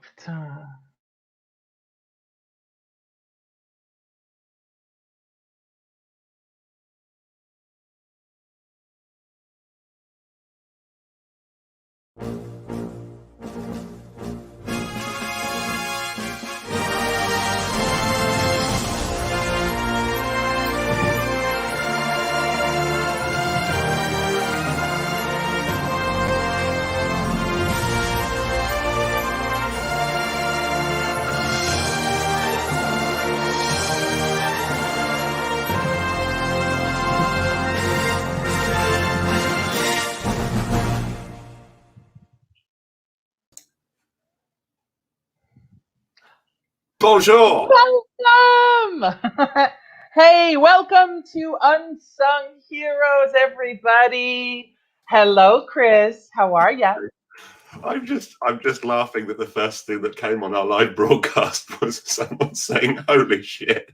Putain. Bonjour! Welcome! Hey, welcome to Unsung Heroes, everybody. Hello, Chris. How are ya? I'm just laughing that the first thing that came on our live broadcast was someone saying "Holy shit!"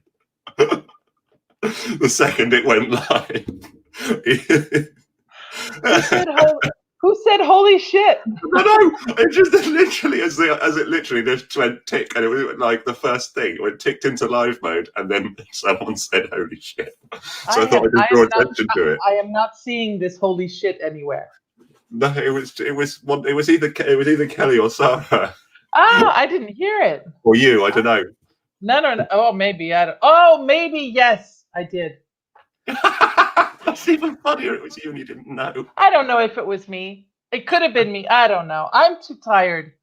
The second it went live. Who said holy shit? No, it just literally as it literally just went tick, and it was like the first thing. It went ticked into live mode, and then someone said "Holy shit!" So I thought I'd just draw attention to it. I am not seeing this holy shit anywhere. No, it was either Kelly or Sarah. Ah, I didn't hear it. Or you, I don't know. No. Oh, maybe I don't. Oh, maybe yes, I did. It's even funnier. It was you and you didn't know. I don't know if it was me. It could have been me. I don't know. I'm too tired.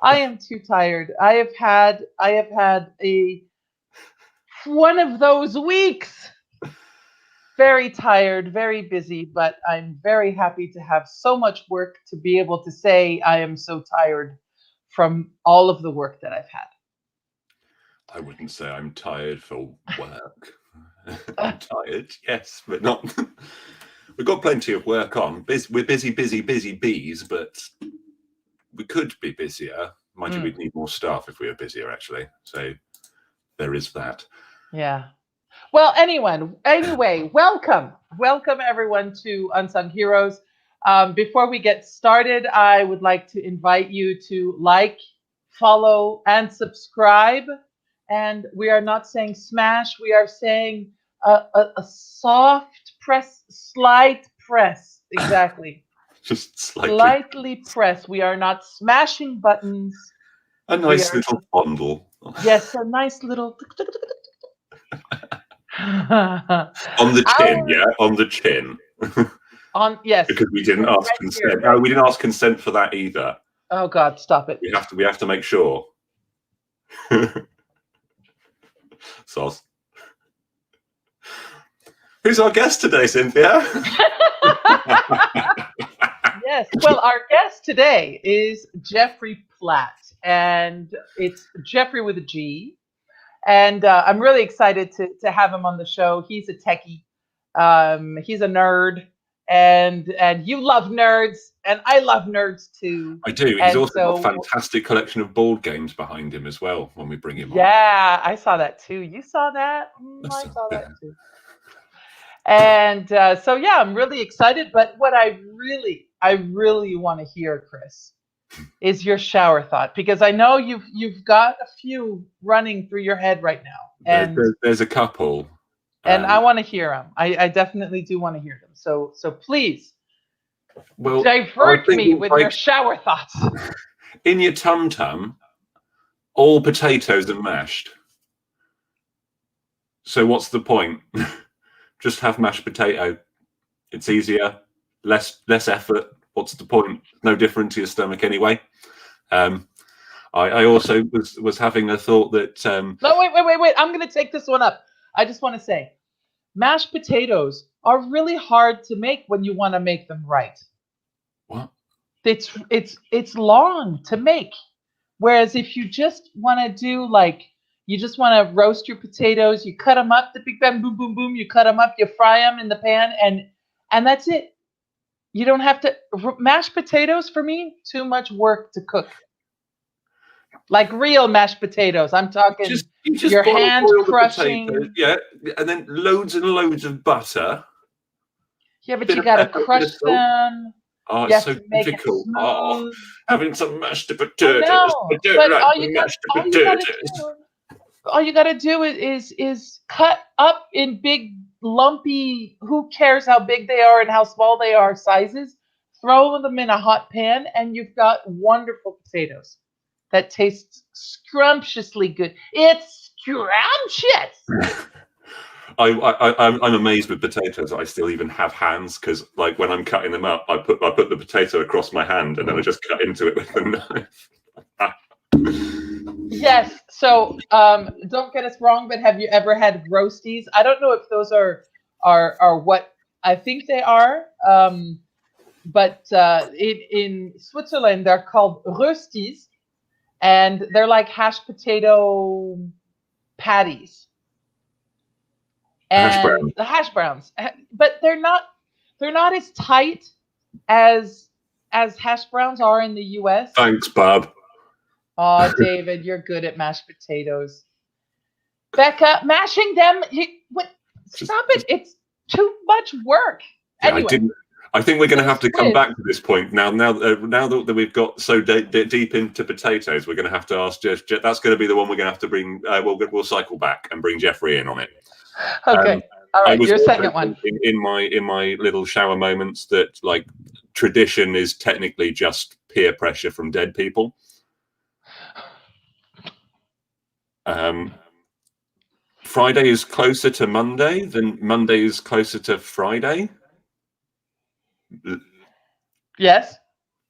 I am too tired. I have had one of those weeks. Very tired, very busy, but I'm very happy to have so much work to be able to say I am so tired from all of the work that I've had. I wouldn't say I'm tired for work. I'm tired, yes, but not. We've got plenty of work on. We're busy bees, but we could be busier. Mind you, we'd need more staff if we were busier, actually. So there is that. Yeah. Well, anyway, welcome everyone to Unsung Heroes. Before we get started, I would like to invite you to like, follow, and subscribe. And we are not saying smash, we are saying a soft press, slight press. Exactly. Just slightly press. We are not smashing buttons. A nice little fondle. Yes, a nice little. On the chin, yeah, on the chin. Yes, because we didn't ask consent. No, we didn't ask consent for that either. Oh God, stop it! We have to make sure. Sauce. Who's our guest today, Cynthia? Yes, well, our guest today is Geoffrey Platt, and it's Geoffrey with a G. And I'm really excited to have him on the show. He's a techie. He's a nerd, and you love nerds, and I love nerds too. I do. He's also got a fantastic collection of board games behind him as well when we bring him on. Yeah, I saw that too. You saw that? I saw that too. And so yeah, I'm really excited. But what I really want to hear, Chris, is your shower thought, because I know you've got a few running through your head right now, and there's a couple, and I want to hear them. I definitely do want to hear them. So please, divert me with your shower thoughts. In your tum-tum, all potatoes are mashed. So what's the point? Just have mashed potato. It's easier, less effort. What's the point? No different to your stomach anyway. I also was having a thought that. No, wait! I'm going to take this one up. I just want to say, mashed potatoes are really hard to make when you want to make them right. What? It's long to make. Whereas if you just want to do you just want to roast your potatoes, you cut them up, the big bang, boom, boom, boom, you cut them up, you fry them in the pan, and that's it. You don't have to. Mashed potatoes, for me, too much work to cook. Like real mashed potatoes. I'm talking just your hand crushing. Yeah, and then loads and loads of butter. Yeah, but you got to crush them. Oh, You it's have so to make it difficult. Oh, smooth. having some mashed I potatoes. know, I don't but like the mashed potatoes. all you gotta do is cut up in big lumpy. Who cares how big they are and how small they are? Sizes. Throw them in a hot pan, and you've got wonderful potatoes that taste scrumptiously good. It's scrumptious. I'm amazed with potatoes. I still even have hands because, like, when I'm cutting them up, I put the potato across my hand and then I just cut into it with a knife. Yes. So don't get us wrong, but have you ever had roasties? I don't know if those are what I think they are. But in Switzerland, they're called röstis, and they're like hashed potato patties Hash and brown. the hash browns, but they're not as tight as hash browns are in the U.S. Thanks, Bob. Oh, David, you're good at mashed potatoes. Becca, mashing them. Stop it. It's too much work. Yeah, Anyway, I think we're going to have to come squid. back to this point now. Now that we've got so deep into potatoes, we're going to have to ask. That's going to be the one we're going to have to bring. We'll cycle back and bring Geoffrey in on it. Okay. All I right. was Your also second one. in my little shower moments that, like, tradition is technically just peer pressure from dead people. Friday is closer to Monday than Monday is closer to Friday. Yes.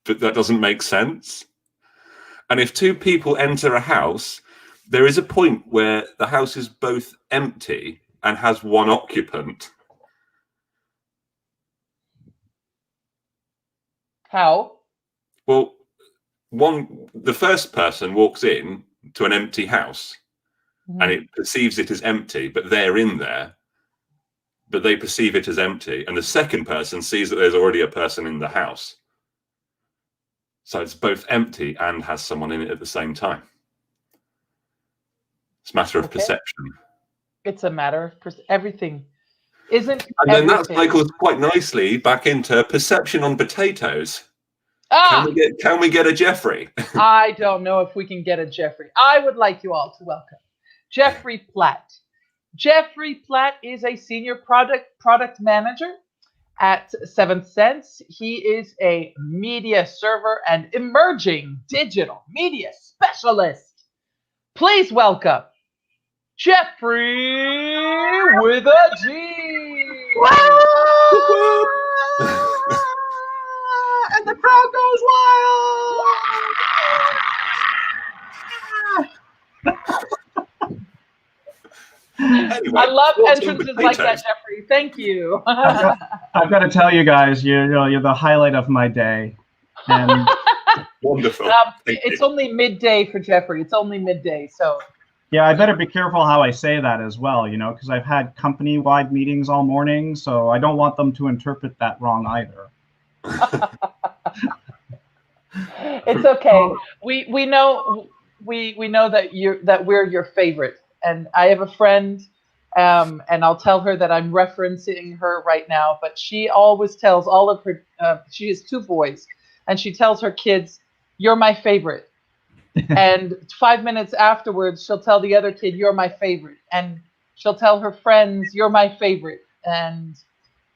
But that doesn't make sense. And if two people enter a house, there is a point where the house is both empty and has one occupant. How? Well, the first person walks in to an empty house and it perceives it as empty, but they're in there, but they perceive it as empty. And the second person sees that there's already a person in the house. So it's both empty and has someone in it at the same time. It's a matter of perception. It's a matter of everything. Isn't And then that everything? cycles quite nicely back into perception on potatoes. Ah, Can we get a Geoffrey? I don't know if we can get a Geoffrey. I would like you all to welcome Geoffrey Platt. Geoffrey Platt is a senior product manager at Seventh Sense. He is a media server and emerging digital media specialist. Please welcome Geoffrey with a G. And the crowd goes wild. Anyway, I love what's on entrances like that, potatoes? Geoffrey. Thank you. I've got to tell you guys, you're the highlight of my day. And Wonderful. It's only midday for Geoffrey. It's only midday, so. yeah, I better be careful how I say that as well, because I've had company-wide meetings all morning, so I don't want them to interpret that wrong either. It's okay. We know that we're your favorite, and I have a friend, and I'll tell her that I'm referencing her right now. But she always tells all of her. She has two boys, and she tells her kids, "You're my favorite." And 5 minutes afterwards, she'll tell the other kid, "You're my favorite," and she'll tell her friends, "You're my favorite," and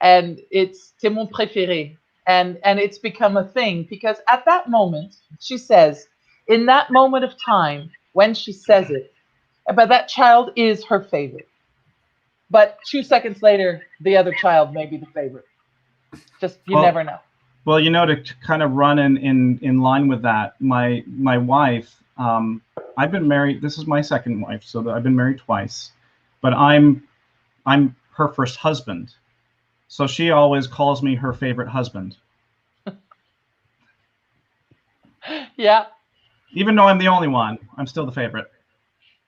it's "C'est mon préféré." And it's become a thing because at that moment, she says, in that moment of time when she says it, but that child is her favorite. But 2 seconds later, the other child may be the favorite. Just you never know. Well, to kind of run in line with that, my wife, I've been married. This is my second wife, so I've been married twice, but I'm her first husband. So she always calls me her favorite husband. Yeah. Even though I'm the only one, I'm still the favorite.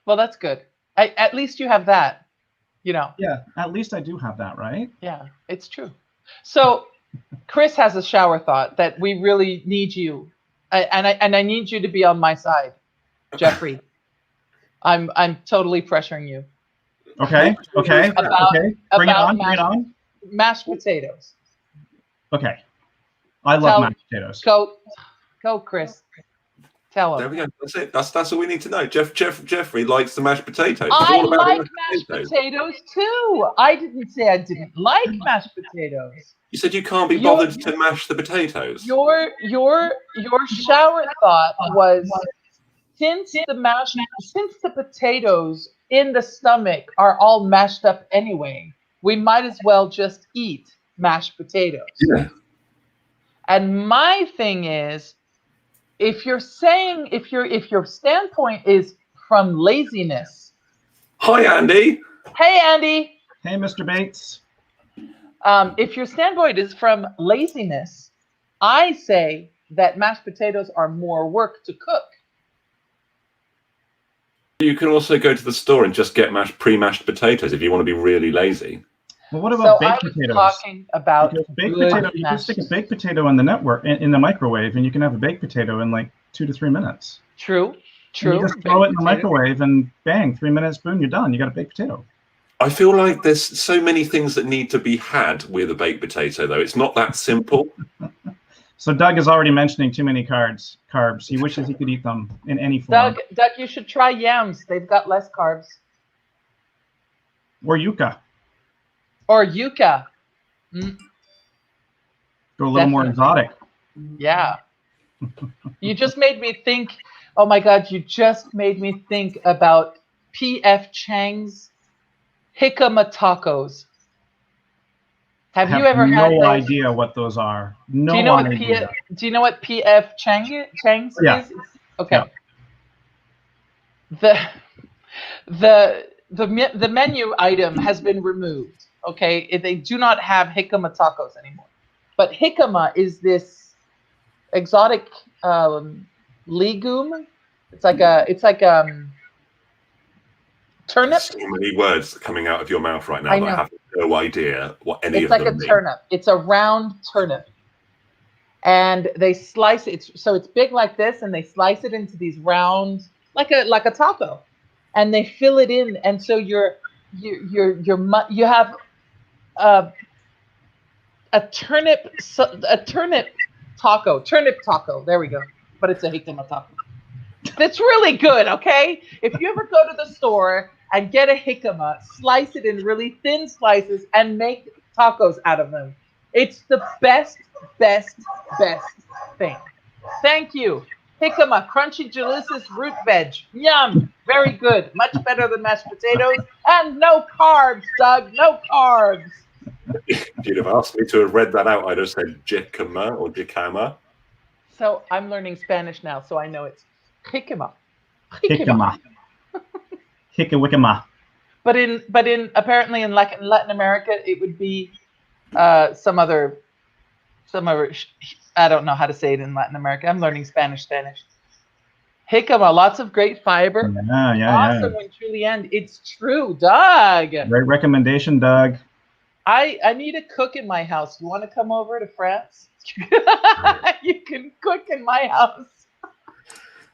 Well, that's good. At least you have that, Yeah, at least I do have that, right? Yeah, it's true. So Chris has a shower thought that we really need you, and I need you to be on my side, Geoffrey. I'm totally pressuring you. Okay. Okay. Bring it on. Mashed potatoes. Okay. I love mashed potatoes. Go, Chris. Tell There him. we go. That's it. That's all we need to know. Geoffrey likes the mashed potatoes. It's I all about like the mashed potatoes too. I didn't say I didn't like mashed potatoes. You said you can't be bothered to mash the potatoes. Your shower thought was since the potatoes in the stomach are all mashed up anyway, we might as well just eat mashed potatoes. Yeah. And my thing is, if your standpoint is from laziness. Hi, Andy. Hey, Andy. Hey, Mr. Bates. If your standpoint is from laziness, I say that mashed potatoes are more work to cook. You can also go to the store and just get pre-mashed potatoes if you want to be really lazy. Well, what about baked I was potatoes? talking about baked potato. You can stick a baked potato in the microwave, and you can have a baked potato in like 2 to 3 minutes. True. And you just throw it in the microwave, and bang, 3 minutes, boom, you're done. You got a baked potato. I feel like there's so many things that need to be had with a baked potato, though. It's not that simple. So Doug is already mentioning too many carbs. He wishes he could eat them in any form. Doug, you should try yams. They've got less carbs. Or yuca. Mm. Go a little more exotic. Yeah. You just made me think. Oh my God! You just made me think about P.F. Chang's jicama tacos. Have you ever had those? No idea what those are. No do you know idea. Do you know what P.F. Chang's is? Okay. Yeah. The menu item has been removed. Okay, they do not have jicama tacos anymore. But jicama is this exotic legume. It's like turnip. So many words coming out of your mouth right now. I have no idea what any of them mean. It's like a turnip. It's a round turnip, and they slice it. So it's big like this, and they slice it into these round, like a taco, and they fill it in. And so you have a turnip taco. There we go. But it's a jicama taco. It's really good, okay? If you ever go to the store and get a jicama, slice it in really thin slices and make tacos out of them. It's the best thing. Thank you. Jicama, crunchy, delicious root veg. Yum. Very good. Much better than mashed potatoes. And no carbs, Doug. No carbs. If you'd have asked me to have read that out, I'd have said jicama or jicama. So I'm learning Spanish now, so I know it's jicama. Jicama. Jicama. But apparently in Latin America, it would be some other. I don't know how to say it in Latin America. I'm learning Spanish. Jicama, lots of great fiber. Yeah. Awesome when truly end. It's true, Doug. Great recommendation, Doug. I need a cook in my house. You want to come over to France? You can cook in my house.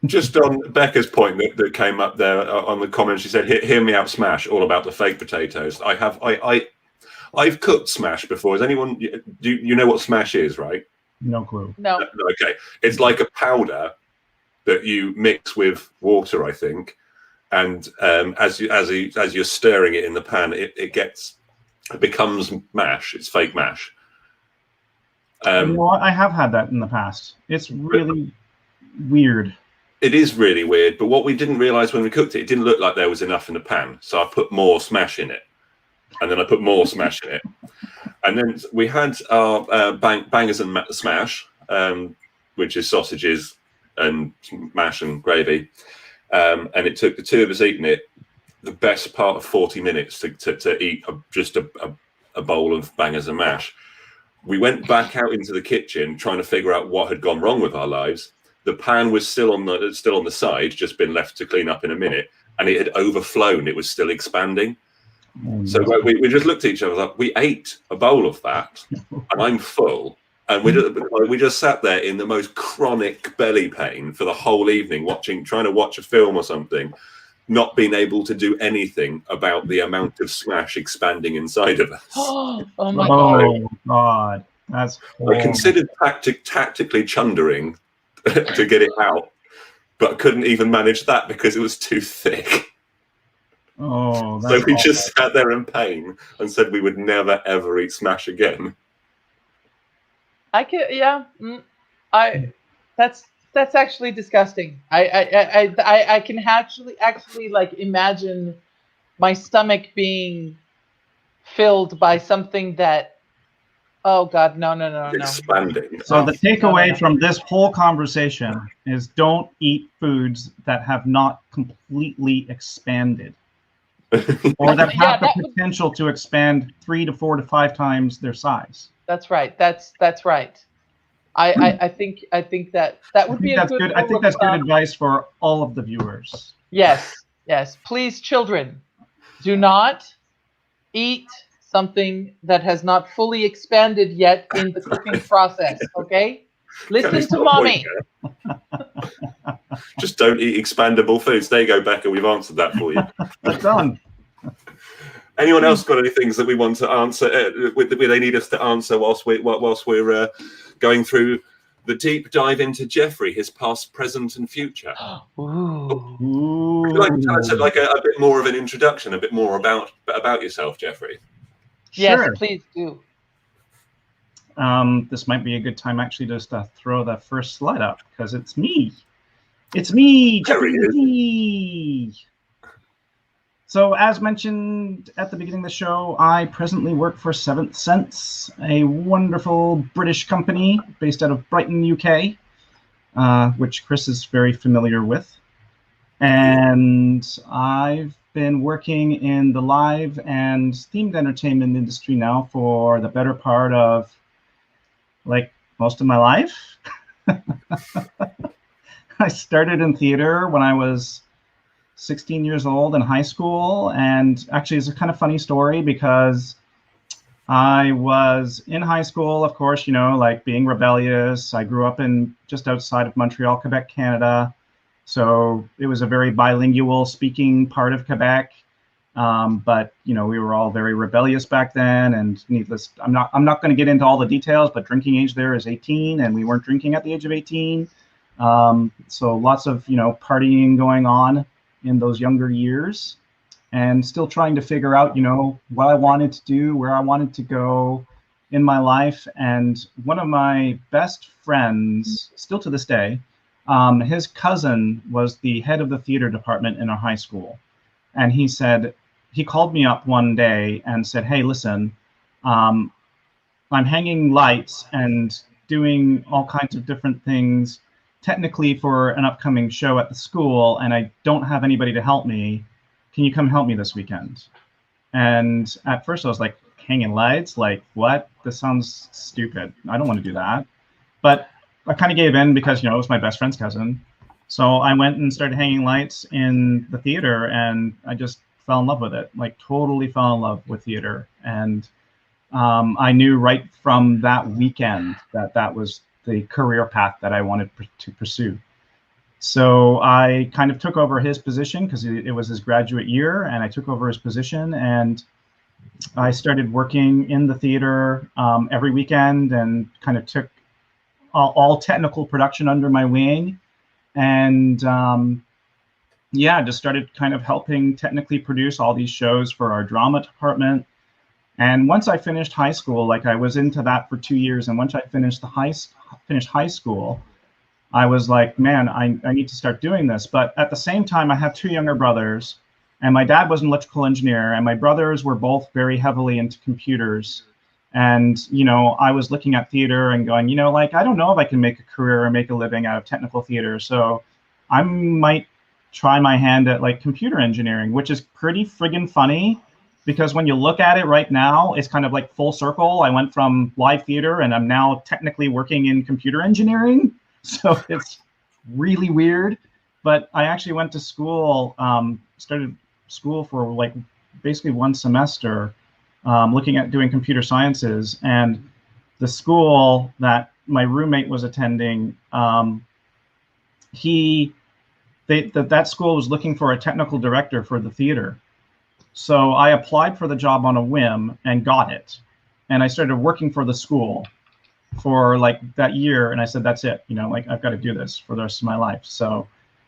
Just on Becca's point that came up there on the comments, she said, "Hear me out, smash! All about the fake potatoes." I've cooked smash before. Is anyone? Do you know what smash is? Right? No clue. No. Okay, it's like a powder that you mix with water, I think, and as you're stirring it in the pan, it becomes mash. It's fake mash. You know what? I have had that in the past. It's really weird. It is really weird, but what we didn't realize when we cooked it didn't look like there was enough in the pan. So I put more smash in it, and then I put more smash in it, and then we had our bangers and smash, which is sausages and mash and gravy, and it took the two of us eating it the best part of 40 minutes to eat just a bowl of bangers and mash. We went back out into the kitchen trying to figure out what had gone wrong with our lives. The pan was still on the side, just been left to clean up in a minute, and it had overflown. It was still expanding. So we just looked at each other like, we ate a bowl of that, and I'm full. And we just sat there in the most chronic belly pain for the whole evening, trying to watch a film or something, not being able to do anything about the amount of smash expanding inside of us. Oh my God. God. That's I horrible. considered tactically chundering to get it out, but couldn't even manage that because it was too thick. Oh, So that's we awful. just sat there in pain and said we would never ever eat smash again. I can, yeah. That's actually disgusting. I can actually like imagine my stomach being filled by something that, oh God, no. Expanding. So the takeaway No. from this whole conversation is don't eat foods that have not completely expanded or that Yeah, have the potential to expand 3 to 4 to 5 times their size. that's right. That's right. I think that I would be think a that's good good. I rule think of that's good thumb. advice for all of the viewers. Yes. Please, children, do not eat something that has not fully expanded yet in the cooking process. Okay? Listen to mommy. Just don't eat expandable foods. There you go, Becca. We've answered that for you. Done. Anyone else got any things that we want to answer? They need us to answer whilst we're going through the deep dive into Geoffrey, his past, present, and future. Ooh. Would you like to tell us like a bit more of an introduction, a bit more about yourself, Geoffrey? Yes, Sure. please do. This might be a good time actually just to throw the first slide up because it's me. It's me, Geoffrey. So as mentioned at the beginning of the show, I presently work for Seventh Sense, a wonderful British company based out of Brighton, UK, which Chris is very familiar with. And I've been working in the live and themed entertainment industry now for the better part of like most of my life. I started in theater when I was 16 years old in high school, and actually it's a kind of funny story because I was in high school, of course, you know, like being rebellious. I grew up in just outside of Montreal, Quebec, Canada. So it was a very bilingual speaking part of Quebec. But you know, we were all very rebellious back then, and needless, I'm not going to get into all the details, but drinking age there is 18, and we weren't drinking at the age of 18. So lots of, you know, partying going on in those younger years, and still trying to figure out, you know, what I wanted to do, where I wanted to go in my life. And one of my best friends, still to this day, his cousin was the head of the theater department in our high school. And he called me up one day and said, hey, listen, I'm hanging lights and doing all kinds of different things technically for an upcoming show at the school, and I don't have anybody to help me. Can you come help me this weekend? And at first I was like, hanging lights? Like, what? This sounds stupid. I don't want to do that. But I kind of gave in because, you know, it was my best friend's cousin. So I went and started hanging lights in the theater, and I just fell in love with it, like totally fell in love with theater. And I knew right from that weekend that that was the career path that I wanted to pursue. So I kind of took over his position because it was his graduate year, and I took over his position, and I started working in the theater every weekend, and kind of took all technical production under my wing. And yeah, just started kind of helping technically produce all these shows for our drama department. And once I finished high school, like I was into that for 2 years, and once I finished high school, I was like, man, I need to start doing this. But at the same time, I have 2 younger brothers, and my dad was an electrical engineer, and my brothers were both very heavily into computers. And, you know, I was looking at theater and going, you know, like, I don't know if I can make a career or make a living out of technical theater. So I might try my hand at like computer engineering, which is pretty friggin' funny. Because when you look at it right now, it's kind of like full circle. I went from live theater and I'm now technically working in computer engineering. So it's really weird. But I actually went to school, started school for like basically 1 semester, looking at doing computer sciences. And the school that my roommate was attending, that school was looking for a technical director for the theater. So I applied for the job on a whim and got it. And I started working for the school. for like that year, and I said, that's it. Like I've got to do this for the rest of my life. So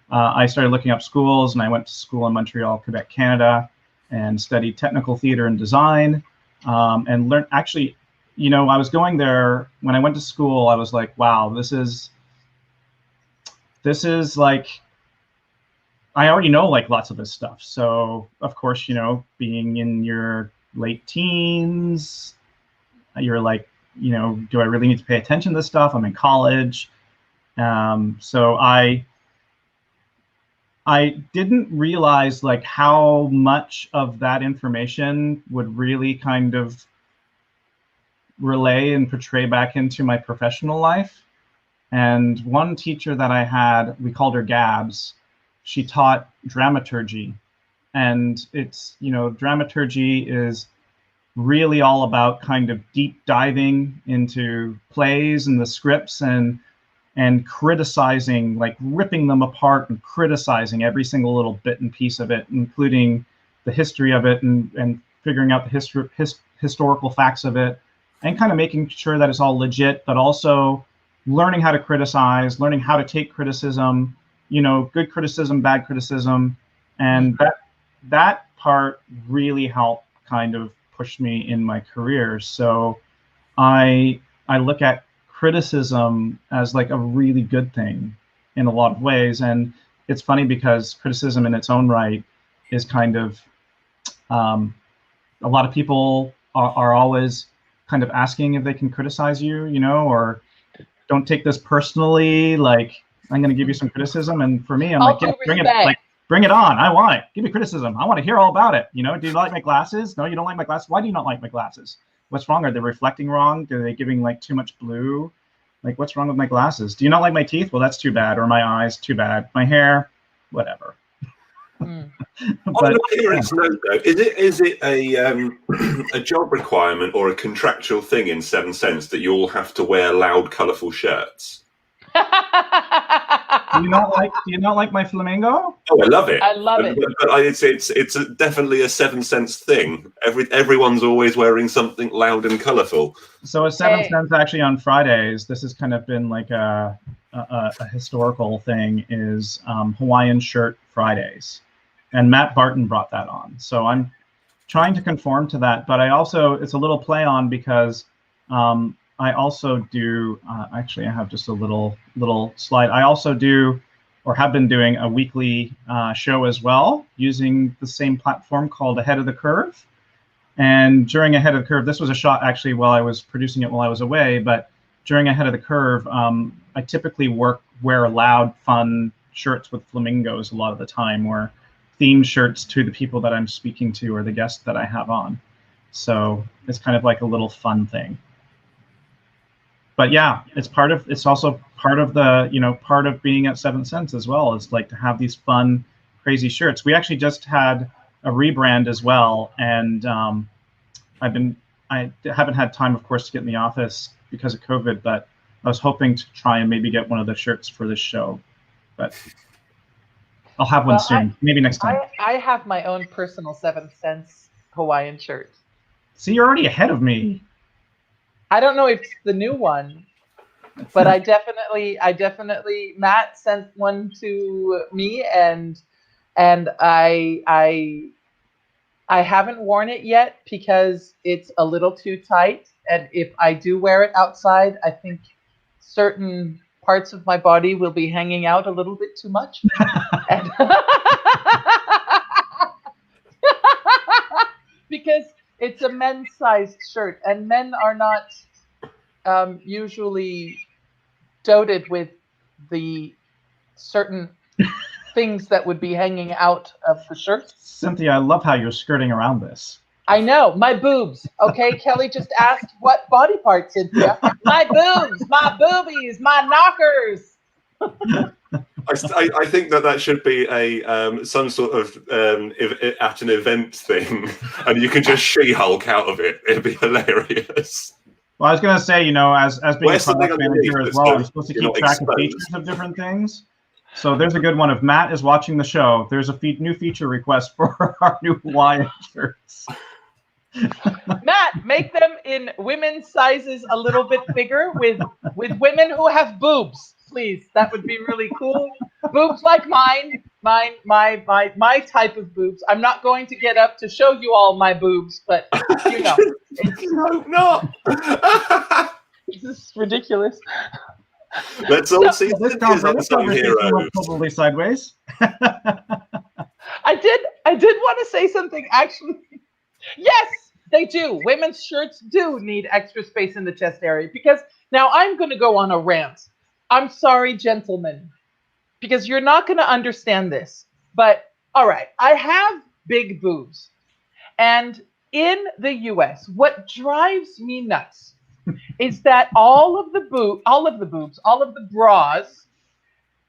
I started looking up schools, and I went to school in Montreal, Quebec, Canada, and studied technical theater and design, and learned. Actually, I was going there when I went to school. I was like, wow, this is like, I already know like lots of this stuff. So of course, being in your late teens, you're like, do I really need to pay attention to this stuff? I'm in college. So I didn't realize like how much of that information would really kind of relay and portray back into my professional life. And one teacher that I had, we called her Gabs, she taught dramaturgy. And it's, dramaturgy is really all about kind of deep diving into plays and the scripts and criticizing, like ripping them apart and criticizing every single little bit and piece of it, including the history of it and figuring out the historical facts of it, and kind of making sure that it's all legit, but also learning how to criticize, learning how to take criticism, good criticism, bad criticism. And that part really helped kind of push me in my career. So I look at criticism as like a really good thing in a lot of ways. And it's funny because criticism in its own right is kind of, a lot of people are always kind of asking if they can criticize you, or don't take this personally, like I'm going to give you some criticism. And for me, I'm like, yeah, bring it on. I want it. Give me criticism. I want to hear all about it. Do you like my glasses? No, you don't like my glasses. Why do you not like my glasses? What's wrong? Are they reflecting wrong? Are they giving like too much blue? Like, what's wrong with my glasses? Do you not like my teeth? Well, that's too bad. Or my eyes, too bad. My hair, whatever. But, is it a job requirement or a contractual thing in Seven Sense that you all have to wear loud, colourful shirts? Do you not like my flamingo? Oh, I love it. I love it. But it's definitely a Seven Sense thing. Everyone's always wearing something loud and colourful. So a Seven Sense actually on Fridays, this has kind of been like a historical thing, is Hawaiian shirt Fridays. And Matt Barton brought that on. So I'm trying to conform to that, but it's a little play on because I also do, actually I have just a little slide. I also do, or have been doing, a weekly show as well, using the same platform called Ahead of the Curve. And during Ahead of the Curve, this was a shot actually while I was producing it while I was away, but during Ahead of the Curve, I typically wear loud, fun shirts with flamingos a lot of the time, or themed shirts to the people that I'm speaking to or the guests that I have on. So it's kind of like a little fun thing. But yeah, it's also part of the, part of being at Seven Sense as well, is like to have these fun, crazy shirts. We actually just had a rebrand as well. And I haven't had time, of course, to get in the office because of COVID, but I was hoping to try and maybe get one of the shirts for this show, but I'll have one soon, maybe next time. I have my own personal Seven Sense Hawaiian shirt. See, you're already ahead of me. I don't know if it's the new one, but I definitely, Matt sent one to me, and I haven't worn it yet because it's a little too tight. And if I do wear it outside, I think certain parts of my body will be hanging out a little bit too much. Because it's a men's sized shirt, and men are not usually doted with the certain things that would be hanging out of the shirt. Cynthia, I love how you're skirting around this. I know, my boobs. Okay, Kelly just asked what body part, Cynthia. My boobs, my boobies, my knockers. I think that should be a some sort of at an event thing, and you can just She-Hulk out of it. It'd be hilarious. Well, I was going to say, as being a product manager as well, I'm supposed to keep track of features of different things. So there's a good one. If Matt is watching the show, there's a new feature request for our new Hawaiian shirts. Matt, make them in women's sizes a little bit bigger with women who have boobs, please. That would be really cool. Boobs like my type of boobs. I'm not going to get up to show you all my boobs, but you know, No, not. this is ridiculous. Let's all see This Cynthia's Unsung conversation Hero. went totally sideways. I did want to say something actually. Yes, they do. Women's shirts do need extra space in the chest area because now I'm going to go on a rant. I'm sorry, gentlemen, because you're not going to understand this. But all right, I have big boobs. And in the US, what drives me nuts is that all of the bras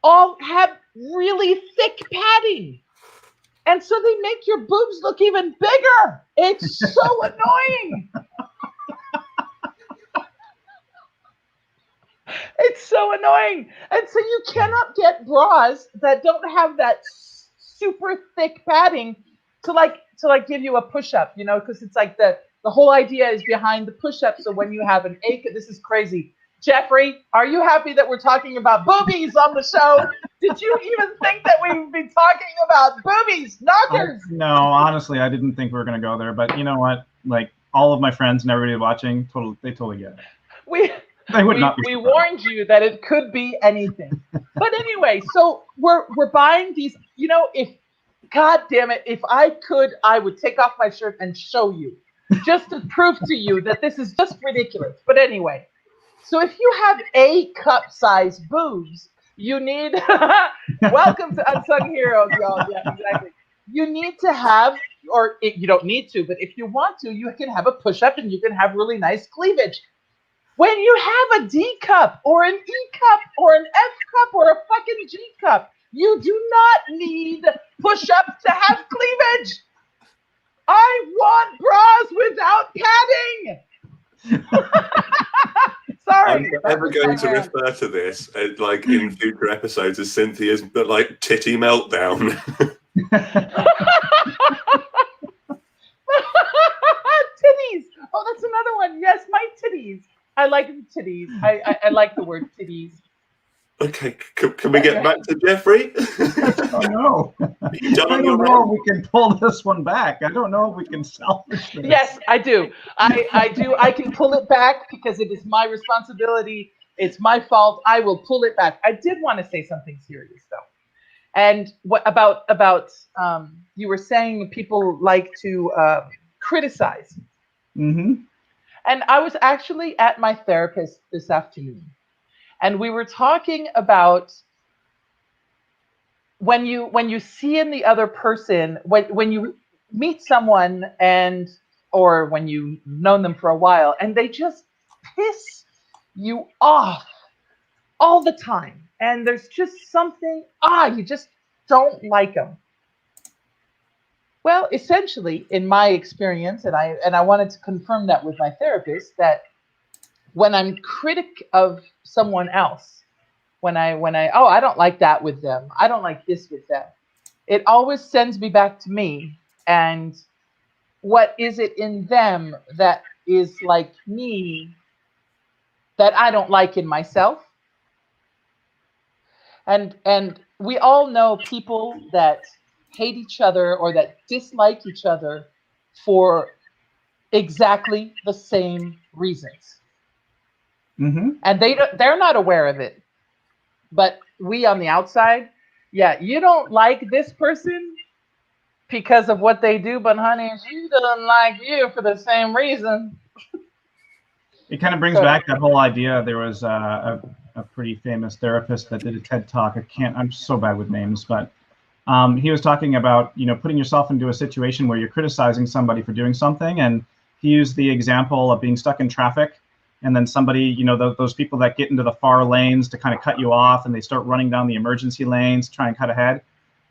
all have really thick padding. And so they make your boobs look even bigger. It's so annoying. It's so annoying. And so you cannot get bras that don't have that super thick padding to give you a push-up, you know, because it's like the whole idea is behind the push-up. So when you have an ache, this is crazy. Jeffrey, are you happy that we're talking about boobies on the show? Did you even think that we would be talking about boobies, knockers? No, honestly, I didn't think we were going to go there. But you know what? Like all of my friends and everybody watching, they totally get it. They would not be we surprised. warned you that it could be anything. But anyway, so we're buying these. You know, God damn it, if I could, I would take off my shirt and show you, just to prove to you that this is just ridiculous. But anyway. So if you have A cup size boobs, you need, welcome to Unsung Heroes, y'all. Yeah, exactly. You need to have, you don't need to, but if you want to, you can have a push-up and you can have really nice cleavage. When you have a D cup or an E cup or an F cup or a fucking G cup, you do not need push-ups to have cleavage. I want bras without padding. Sorry. I'm never going to refer to this like in future episodes as Cynthia's like titty meltdown. Titties. Oh, that's another one. Yes, my titties. I like titties. I like the word titties. Okay, can we get back to Geoffrey? Oh no. I don't know if we can pull this one back. I don't know if we can salvage this. Yes, I do. I do. I can pull it back because it is my responsibility. It's my fault. I will pull it back. I did want to say something serious though. And what about you were saying people like to criticize. Mm-hmm. And I was actually at my therapist this afternoon. And we were talking about when you see in the other person, when you meet someone or when you've known them for a while and they just piss you off all the time. And there's just something, you just don't like them. Well, essentially, in my experience, and I wanted to confirm that with my therapist, that when I'm critic of someone else, when I I don't like that with them, I don't like this with them, it always sends me back to me and what is it in them that is like me that I don't like in myself. And we all know people that hate each other or that dislike each other for exactly the same reasons. Mm-hmm. And they're not aware of it. But we on the outside, yeah, you don't like this person because of what they do, but honey, she doesn't like you for the same reason. It kind of brings back that whole idea. There was a pretty famous therapist that did a TED Talk. I'm so bad with names, but he was talking about, putting yourself into a situation where you're criticizing somebody for doing something. And he used the example of being stuck in traffic. And then somebody, those people that get into the far lanes to kind of cut you off and they start running down the emergency lanes to try and cut ahead.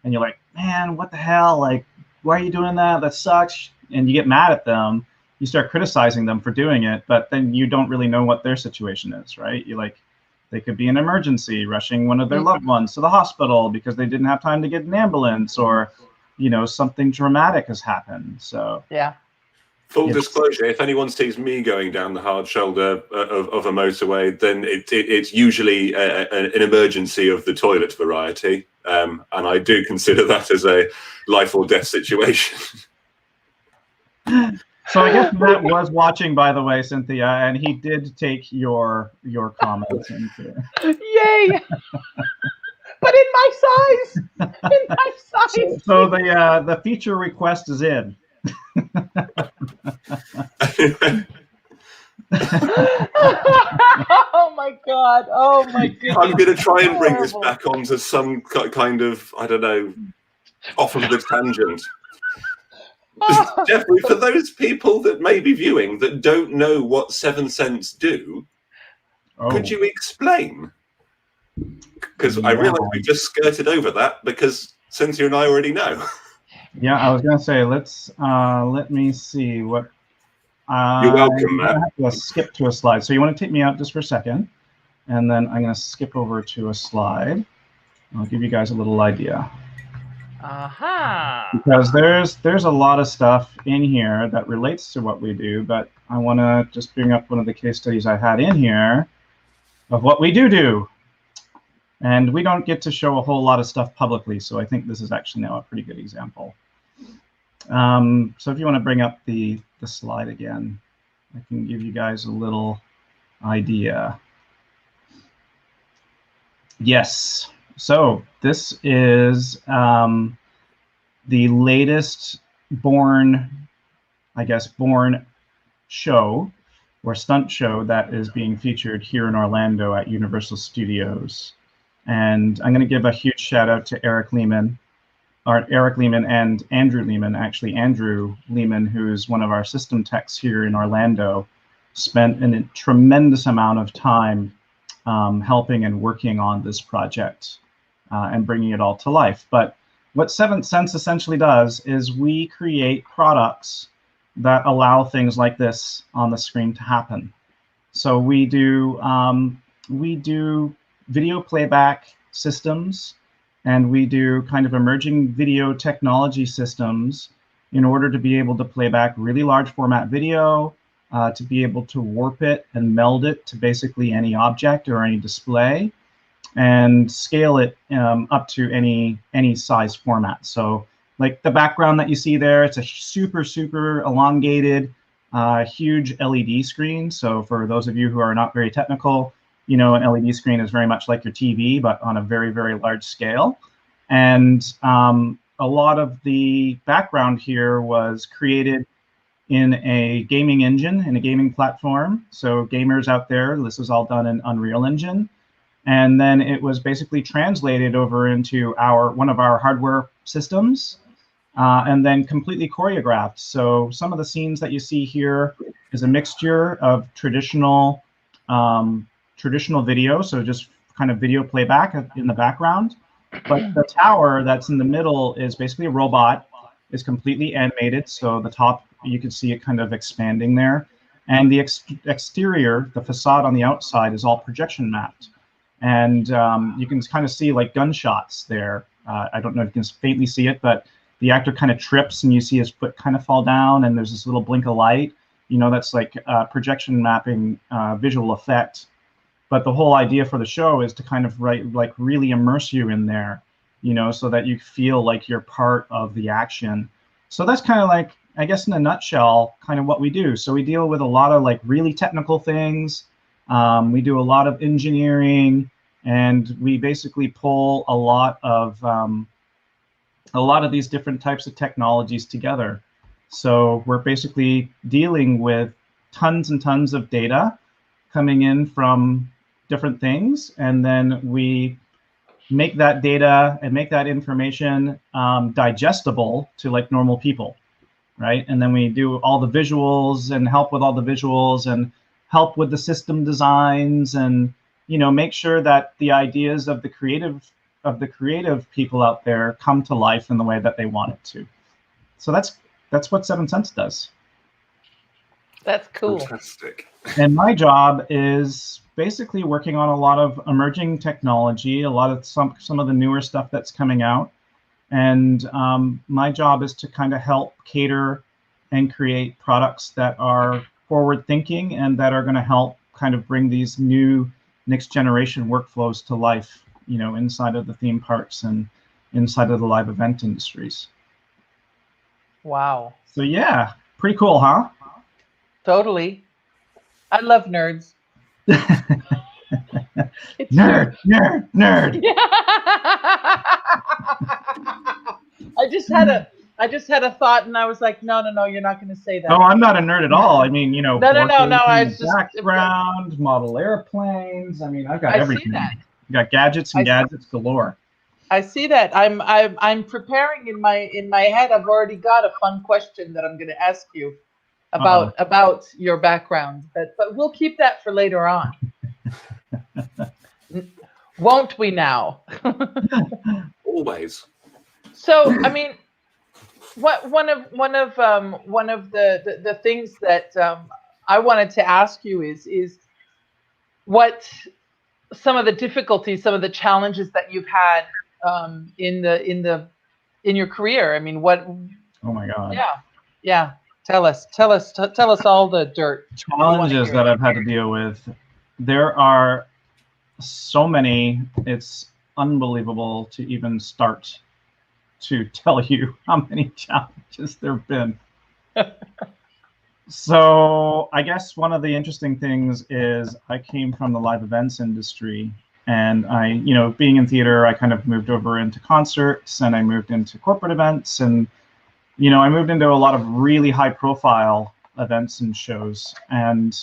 And you're like, man, what the hell? Like, why are you doing that? That sucks. And you get mad at them. You start criticizing them for doing it, but then you don't really know what their situation is, right? You're like, they could be an emergency, rushing one of their loved ones to the hospital because they didn't have time to get an ambulance or, something dramatic has happened. So yeah. Full Yes. disclosure, if anyone sees me going down the hard shoulder of a motorway, then it's usually an emergency of the toilet variety. And I do consider that as a life or death situation. So I guess Matt was watching, by the way, Cynthia, and he did take your comments into. Yay! But in my size, in my size. So the feature request is in. Oh my god! Oh my goodness! I'm going to try and bring this back onto some kind of, I don't know, off of the tangent. Geoffrey, for those people that may be viewing that don't know what 7 cents do, could you explain? Because I realise we just skirted over that because Cynthia and I already know. Yeah, I was going to say, let me see what. You're welcome, Matt. I have to skip to a slide. So you want to take me out just for a second, and then I'm going to skip over to a slide. I'll give you guys a little idea. Because there's a lot of stuff in here that relates to what we do, but I want to just bring up one of the case studies I had in here of what we do. And we don't get to show a whole lot of stuff publicly, so I think this is actually now a pretty good example. So if you want to bring up the slide again, I can give you guys a little idea. Yes. So this is the latest Bourne show or stunt show that is being featured here in Orlando at Universal Studios. And I'm going to give a huge shout out to Eric Lehman and Andrew Lehman. Actually, Andrew Lehman, who's one of our system techs here in Orlando, spent a tremendous amount of time helping and working on this project and bringing it all to life. But what 7 Cents essentially does is we create products that allow things like this on the screen to happen. So we do video playback systems, and we do kind of emerging video technology systems in order to be able to play back really large format video, to be able to warp it and meld it to basically any object or any display, and scale it up to any size format. So like the background that you see there, it's a super elongated, huge LED screen. So for those of you who are not very technical, you know, an LED screen is very much like your TV, but on a very large scale. And a lot of the background here was created in a gaming engine, in a gaming platform. So gamers out there, this is all done in Unreal Engine. And then it was basically translated over into one of our hardware systems, and then completely choreographed. So some of the scenes that you see here is a mixture of traditional video, so just kind of video playback in the background. But the tower that's in the middle is basically a robot, is completely animated. So the top, you can see it kind of expanding there. And the exterior, the facade on the outside, is all projection mapped. And you can kind of see like gunshots there. I don't know if you can faintly see it, but the actor kind of trips and you see his foot kind of fall down, and there's this little blink of light. You know, that's like projection mapping visual effect. But the whole idea for the show is to kind of really immerse you in there, you know, so that you feel like you're part of the action. So that's kind of like, I guess in a nutshell, kind of what we do. So we deal with a lot of like really technical things. We do a lot of engineering, and we basically pull a lot of these different types of technologies together. So we're basically dealing with tons and tons of data coming in from different things, and then we make that data and make that information digestible to like normal people, right? And then we do all the visuals and help with all the visuals and help with the system designs, and you know, make sure that the ideas of the creative people out there come to life in the way that they want it to. So that's what 7 Cents does. That's cool. Fantastic. And my job is basically working on a lot of emerging technology, a lot of some of the newer stuff that's coming out. And my job is to kind of help cater and create products that are forward thinking and that are going to help kind of bring these new next generation workflows to life, you know, inside of the theme parks and inside of the live event industries. Wow. So yeah, pretty cool, huh? Totally. I love nerds. It's Nerd, nerd, nerd. Yeah. I just had a thought, and I was like, no, you're not going to say that. No, I'm not a nerd at all. I mean, you know, No. I in was the just background, model airplanes. I mean, I've got I everything. see that. I've got gadgets and gadgets galore. I see that. I'm preparing in my head. I've already got a fun question that I'm going to ask you about your background, but we'll keep that for later on. Won't we now? Always. So, I mean, one of the things that I wanted to ask you is what some of the difficulties, some of the challenges that you've had in your career. I mean, what? Oh my God. Yeah. Tell us all the dirt. Challenges that I've had to deal with. There are so many. It's unbelievable to even start to tell you how many challenges there have been. So I guess one of the interesting things is I came from the live events industry, and I, you know, being in theater, I kind of moved over into concerts, and I moved into corporate events, and, you know, I moved into a lot of really high profile events and shows. And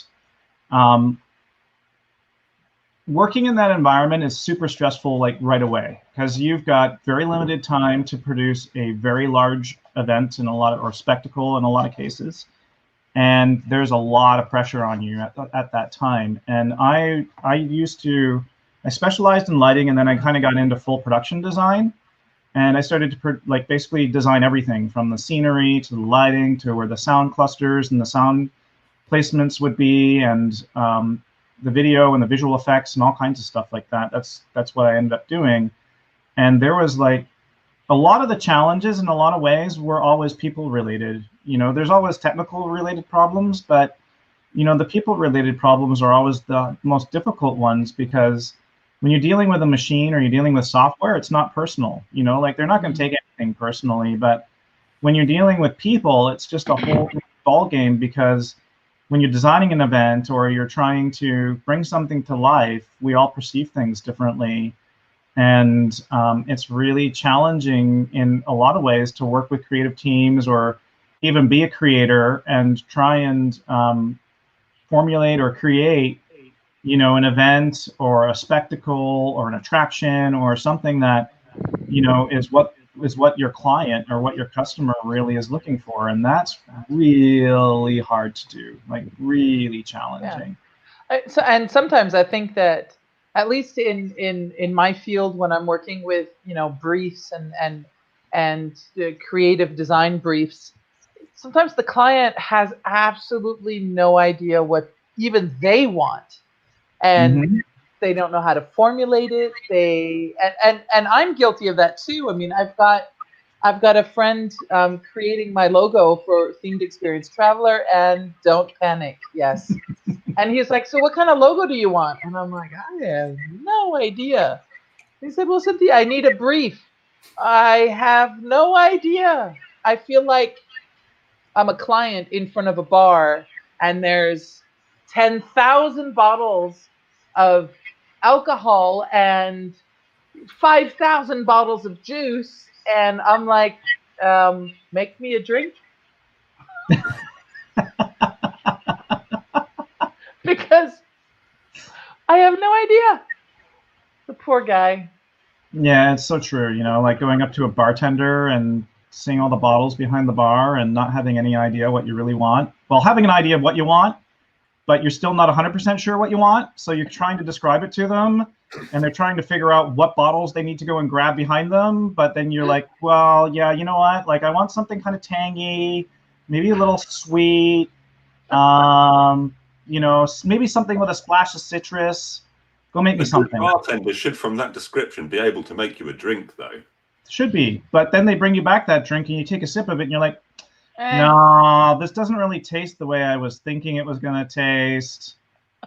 working in that environment is super stressful, like right away, because you've got very limited time to produce a very large event in a lot of, or spectacle in a lot of cases. And there's a lot of pressure on you at that time. And I specialized in lighting, and then I kind of got into full production design. And I started to basically design everything from the scenery to the lighting to where the sound clusters and the sound placements would be, and the video and the visual effects and all kinds of stuff like that. That's what I ended up doing. And there was like a lot of the challenges in a lot of ways were always people related. You know, there's always technical related problems, but, you know, the people related problems are always the most difficult ones, because when you're dealing with a machine or you're dealing with software, it's not personal. You know, like they're not going to take anything personally. But when you're dealing with people, it's just a whole ball game, because when you're designing an event or you're trying to bring something to life, we all perceive things differently. And it's really challenging in a lot of ways to work with creative teams or even be a creator and try and formulate or create, you know, an event or a spectacle or an attraction or something that, you know, is what your client or what your customer really is looking for. And that's really hard to do, like really challenging. Yeah. And sometimes I think that, at least in my field, when I'm working with, you know, briefs and creative design briefs, sometimes the client has absolutely no idea what even they want, and they don't know how to formulate it. And I'm guilty of that too. I mean, I've got a friend creating my logo for Themed Experience Traveler, and don't panic, yes. And he's like, so what kind of logo do you want? And I'm like, I have no idea. He said, well, Cynthia, I need a brief. I have no idea. I feel like I'm a client in front of a bar, and there's 10,000 bottles of alcohol and 5,000 bottles of juice. And I'm like, make me a drink. Because I have no idea. The poor guy. Yeah, it's so true. You know, like going up to a bartender and seeing all the bottles behind the bar and not having any idea what you really want. Well, having an idea of what you want, but you're still not 100% sure what you want. So you're trying to describe it to them, and they're trying to figure out what bottles they need to go and grab behind them. But then you're like, well, yeah, you know what? Like, I want something kind of tangy, maybe a little sweet. You know, maybe something with a splash of citrus. Go make me something. Bartenders should, from that description, be able to make you a drink, though. Should be. But then they bring you back that drink, and you take a sip of it, and you're like, no, this doesn't really taste the way I was thinking it was going to taste.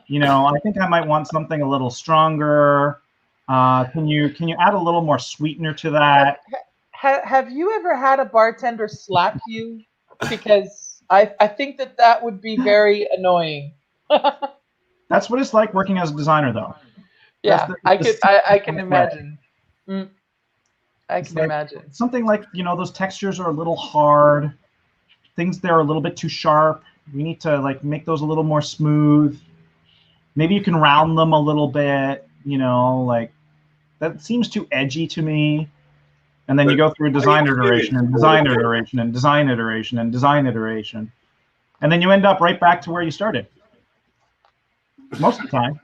You know, I think I might want something a little stronger. Can you add a little more sweetener to that? Have you ever had a bartender slap you? Because I think that would be very annoying. That's what it's like working as a designer, though. Yeah, I can imagine. I It's can like imagine. something like, you know, those textures are a little hard. Things there are a little bit too sharp. We need to like make those a little more smooth. Maybe you can round them a little bit, you know, like that seems too edgy to me. And then you go through design iteration and design iteration and design iteration and design iteration. And then you end up right back to where you started. Most of the time.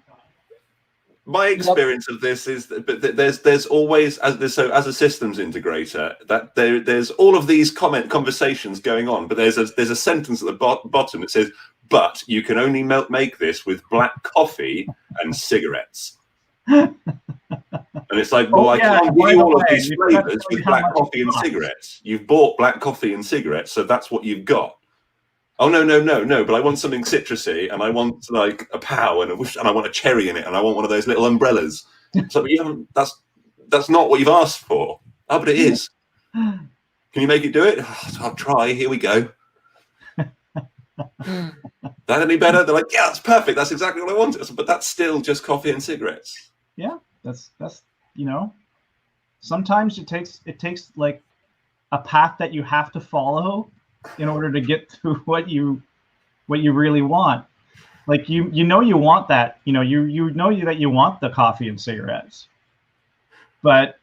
My experience of this is that there's always, as a systems integrator, that there's all of these conversations going on, but there's a sentence at the bottom that says, "But you can only make this with black coffee and cigarettes." And it's like, well, I can't give you all of these flavors with black coffee and cigarettes. You've bought black coffee and cigarettes, so that's what you've got. Oh no! But I want something citrusy, and I want like a pow, and I want a cherry in it, and I want one of those little umbrellas. So you haven't. That's not what you've asked for. Oh, but it is. Can you make it do it? Oh, I'll try. Here we go. That any better? They're like, yeah, that's perfect. That's exactly what I wanted. But that's still just coffee and cigarettes. Yeah, that's you know. Sometimes it takes like a path that you have to follow in order to get to what you really want. Like you know you want that, you know, you know that you want the coffee and cigarettes, but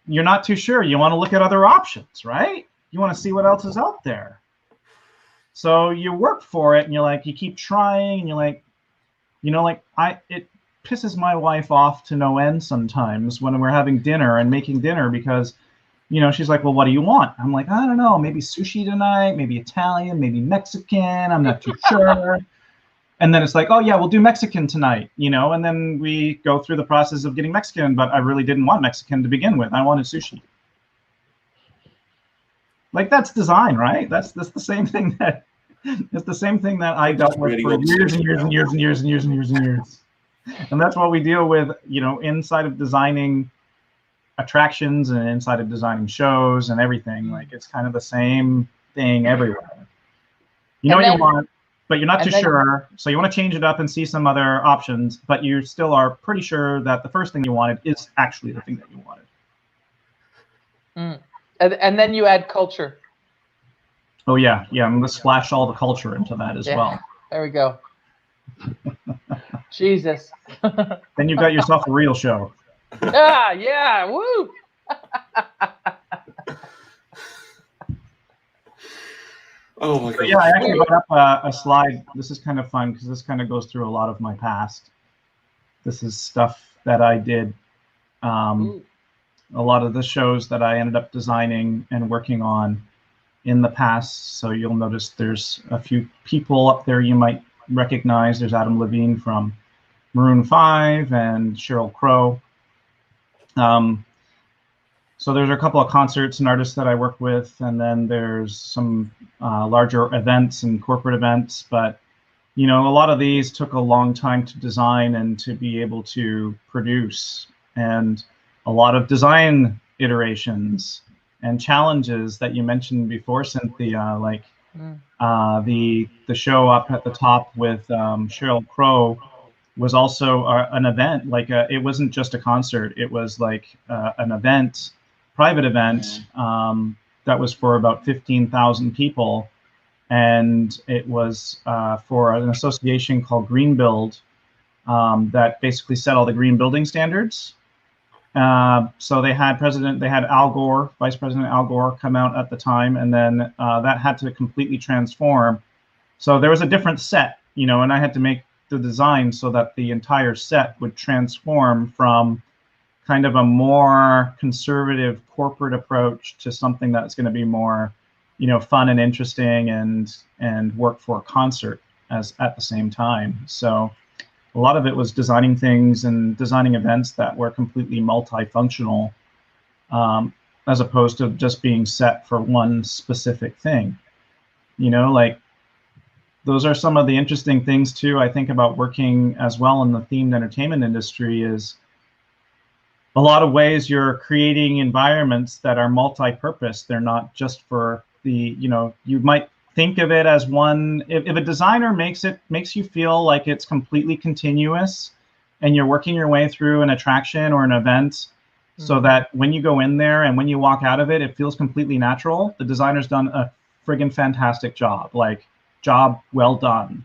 you're not too sure. You want to look at other options, right? You want to see what else is out there. So you work for it, and you're like, you keep trying, and you're like, you know, like it pisses my wife off to no end sometimes when we're having dinner and making dinner, because you know, she's like, well, what do you want? I'm like, I don't know, maybe sushi tonight, maybe Italian, maybe Mexican. I'm not too sure. And then it's like, oh, yeah, we'll do Mexican tonight, you know, and then we go through the process of getting Mexican, but I really didn't want Mexican to begin with. I wanted sushi. Like, that's design, right? That's the same thing that it's the same thing that I dealt with for years and years and years and years and years and years and years. And that's what we deal with, you know, inside of designing attractions and inside of designing shows and everything. Like, it's kind of the same thing everywhere. You know what you want, but you're not too sure. So you want to change it up and see some other options, but you still are pretty sure that the first thing you wanted is actually the thing that you wanted. And then you add culture. Oh yeah, I'm gonna splash all the culture into that as well. There we go. Jesus. Then you've got yourself a real show. Yeah, woo. Oh my God. Yeah, I actually brought up a slide. This is kind of fun because this kind of goes through a lot of my past. This is stuff that I did. A lot of the shows that I ended up designing and working on in the past. So you'll notice there's a few people up there you might recognize. There's Adam Levine from Maroon 5 and Sheryl Crow. So there's a couple of concerts and artists that I work with, and then there's some larger events and corporate events. But, you know, a lot of these took a long time to design and to be able to produce, and a lot of design iterations and challenges that you mentioned before, Cynthia, like the show up at the top with Sheryl Crow was also an event. Like it wasn't just a concert, it was like an event, private event that was for about 15,000 people, and it was for an association called Green Build that basically set all the green building standards. So they had Al Gore, Vice President Al Gore, come out at the time, and then that had to completely transform. So there was a different set, you know, and I had to make the design so that the entire set would transform from kind of a more conservative corporate approach to something that's going to be more, you know, fun and interesting and work for a concert as at the same time. So a lot of it was designing things and designing events that were completely multifunctional, as opposed to just being set for one specific thing. You know, like those are some of the interesting things too, I think, about working as well in the themed entertainment industry is a lot of ways you're creating environments that are multi-purpose. They're not just for the, you know, you might think of it as one, if a designer makes you feel like it's completely continuous and you're working your way through an attraction or an event so that when you go in there and when you walk out of it, it feels completely natural, the designer's done a friggin' fantastic job, like job well done.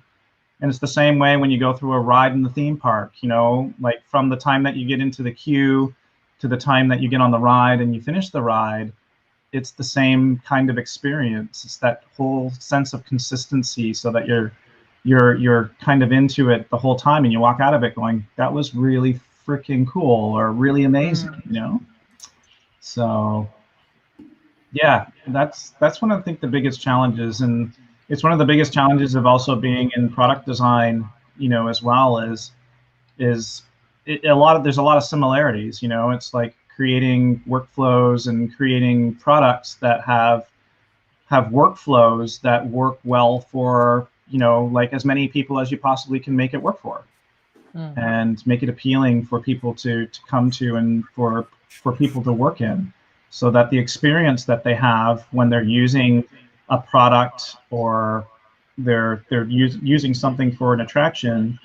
And it's the same way when you go through a ride in the theme park, you know, like from the time that you get into the queue to the time that you get on the ride and you finish the ride, it's the same kind of experience. It's that whole sense of consistency so that you're kind of into it the whole time and you walk out of it going, that was really freaking cool or really amazing, you know? So yeah, that's one of, I think, the biggest challenges, and it's one of the biggest challenges of also being in product design, you know, as well as there's a lot of similarities, you know. It's like creating workflows and creating products that have workflows that work well for, you know, like as many people as you possibly can make it work for, and make it appealing for people to come to and for people to work in, so that the experience that they have when they're using a product or they're using something for an attraction,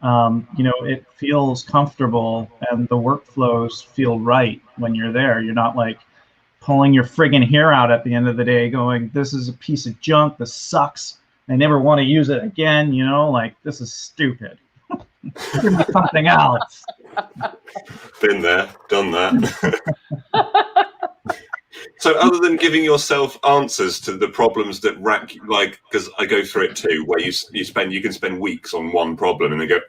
you know, it feels comfortable and the workflows feel right when you're there. You're not like pulling your friggin' hair out at the end of the day going, this is a piece of junk, this sucks, I never want to use it again, you know, like this is stupid. Give me something else. Been there, done that. So other than giving yourself answers to the problems that rack, like, because I go through it too, where you can spend weeks on one problem and then go,